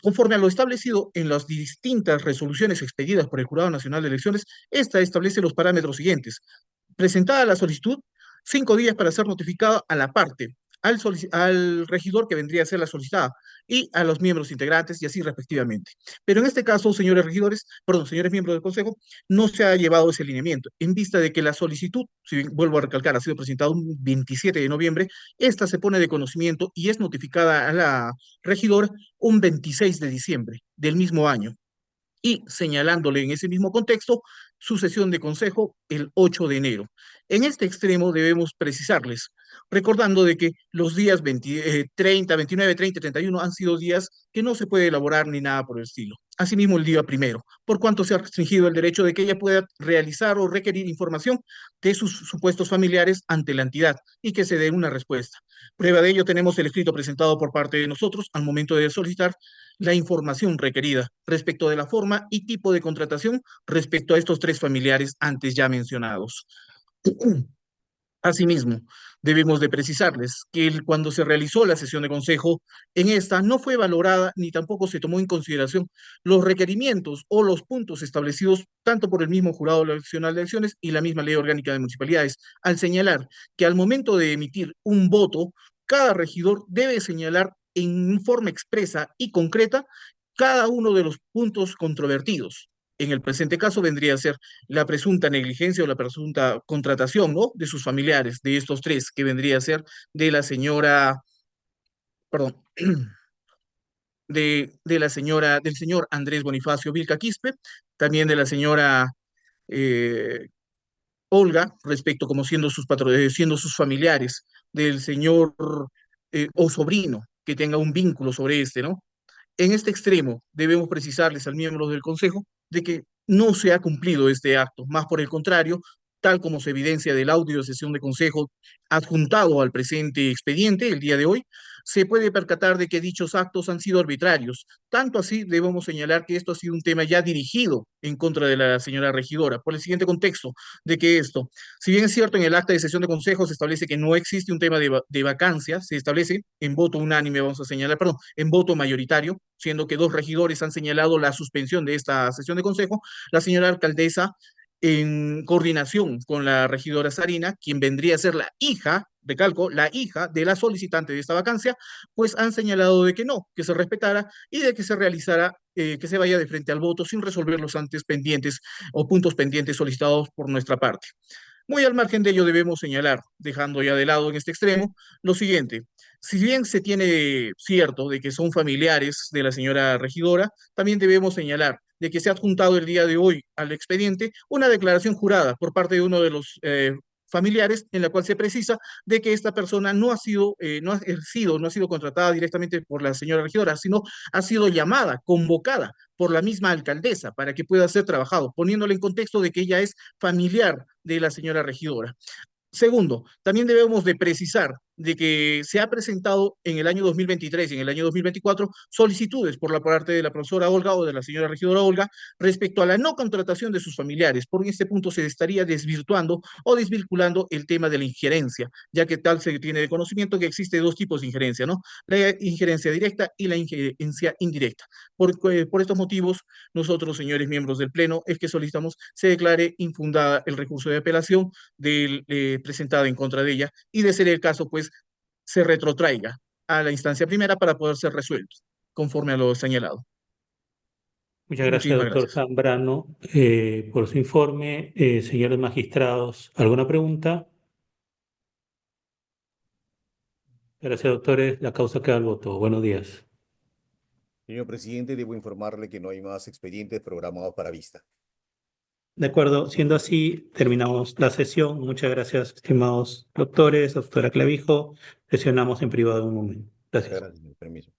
Conforme a lo establecido en las distintas resoluciones expedidas por el Jurado Nacional de Elecciones, esta establece los parámetros siguientes. Presentada la solicitud, 5 días para ser notificada a la parte, al regidor que vendría a ser la solicitada y a los miembros integrantes y así respectivamente. Pero en este caso, señores miembros del Consejo, no se ha llevado ese lineamiento, en vista de que la solicitud, si bien, vuelvo a recalcar, ha sido presentada un 27 de noviembre, esta se pone de conocimiento y es notificada a la regidora un 26 de diciembre del mismo año, y señalándole en ese mismo contexto su sesión de consejo el 8 de enero. En este extremo debemos precisarles, recordando de que los días 30, 29, 30 y 31 han sido días que no se puede elaborar ni nada por el estilo. Asimismo, el día primero, por cuanto se ha restringido el derecho de que ella pueda realizar o requerir información de sus supuestos familiares ante la entidad y que se dé una respuesta. Prueba de ello tenemos el escrito presentado por parte de nosotros al momento de solicitar la información requerida respecto de la forma y tipo de contratación respecto a estos 3 familiares antes ya mencionados. Asimismo, debemos de precisarles que cuando se realizó la sesión de consejo, en esta no fue valorada ni tampoco se tomó en consideración los requerimientos o los puntos establecidos tanto por el mismo Jurado Nacional de Elecciones y la misma Ley Orgánica de Municipalidades, al señalar que al momento de emitir un voto, cada regidor debe señalar en forma expresa y concreta cada uno de los puntos controvertidos. En el presente caso vendría a ser la presunta negligencia o la presunta contratación, ¿no?, de sus familiares, de estos 3, que vendría a ser de la señora, perdón, del señor Andrés Bonifacio Vilca Quispe, también de la señora Olga, respecto como siendo sus familiares, del señor o sobrino, que tenga un vínculo sobre este, ¿no? En este extremo, debemos precisarles al miembro del Consejo de que no se ha cumplido este acto, más por el contrario, tal como se evidencia del audio de sesión de Consejo adjuntado al presente expediente el día de hoy, se puede percatar de que dichos actos han sido arbitrarios. Tanto así, debemos señalar que esto ha sido un tema ya dirigido en contra de la señora regidora, por el siguiente contexto, de que esto, si bien es cierto en el acta de sesión de Consejo se establece que no existe un tema de vacancia, se establece en voto unánime, vamos a señalar, perdón, en voto mayoritario, siendo que 2 regidores han señalado la suspensión de esta sesión de Consejo, la señora alcaldesa, en coordinación con la regidora Sarina, quien vendría a ser la hija, recalco, la hija de la solicitante de esta vacancia, pues han señalado de que no, que se respetara y de que se realizara, que se vaya de frente al voto sin resolver los antes pendientes o puntos pendientes solicitados por nuestra parte. Muy al margen de ello debemos señalar, dejando ya de lado en este extremo, lo siguiente. Si bien se tiene cierto de que son familiares de la señora regidora, también debemos señalar de que se ha adjuntado el día de hoy al expediente una declaración jurada por parte de uno de los familiares en la cual se precisa de que esta persona no ha sido contratada directamente por la señora regidora, sino ha sido llamada, convocada por la misma alcaldesa para que pueda ser trabajado, poniéndole en contexto de que ella es familiar de la señora regidora. Segundo, también debemos de precisar de que se ha presentado en el año 2023 y en el año 2024 solicitudes por la parte de la profesora Olga o de la señora regidora Olga respecto a la no contratación de sus familiares. Por este punto se estaría desvirtuando o desvinculando el tema de la injerencia, ya que tal se tiene de conocimiento que existe 2 tipos de injerencia, ¿no? La injerencia directa y la injerencia indirecta. Por estos motivos, nosotros, señores miembros del Pleno, es que solicitamos se declare infundada el recurso de apelación presentada en contra de ella y, de ser el caso, pues se retrotraiga a la instancia primera para poder ser resuelto, conforme a lo señalado. Muchas gracias, Muchísimas doctor gracias. Zambrano, por su informe. Señores magistrados, ¿alguna pregunta? Gracias, doctores. La causa queda al voto. Buenos días. Señor presidente, debo informarle que no hay más expedientes programados para vista. De acuerdo, siendo así, terminamos la sesión. Muchas gracias, estimados doctores, doctora Clavijo. Sesionamos en privado un momento. Gracias. Gracias, señor. Permiso.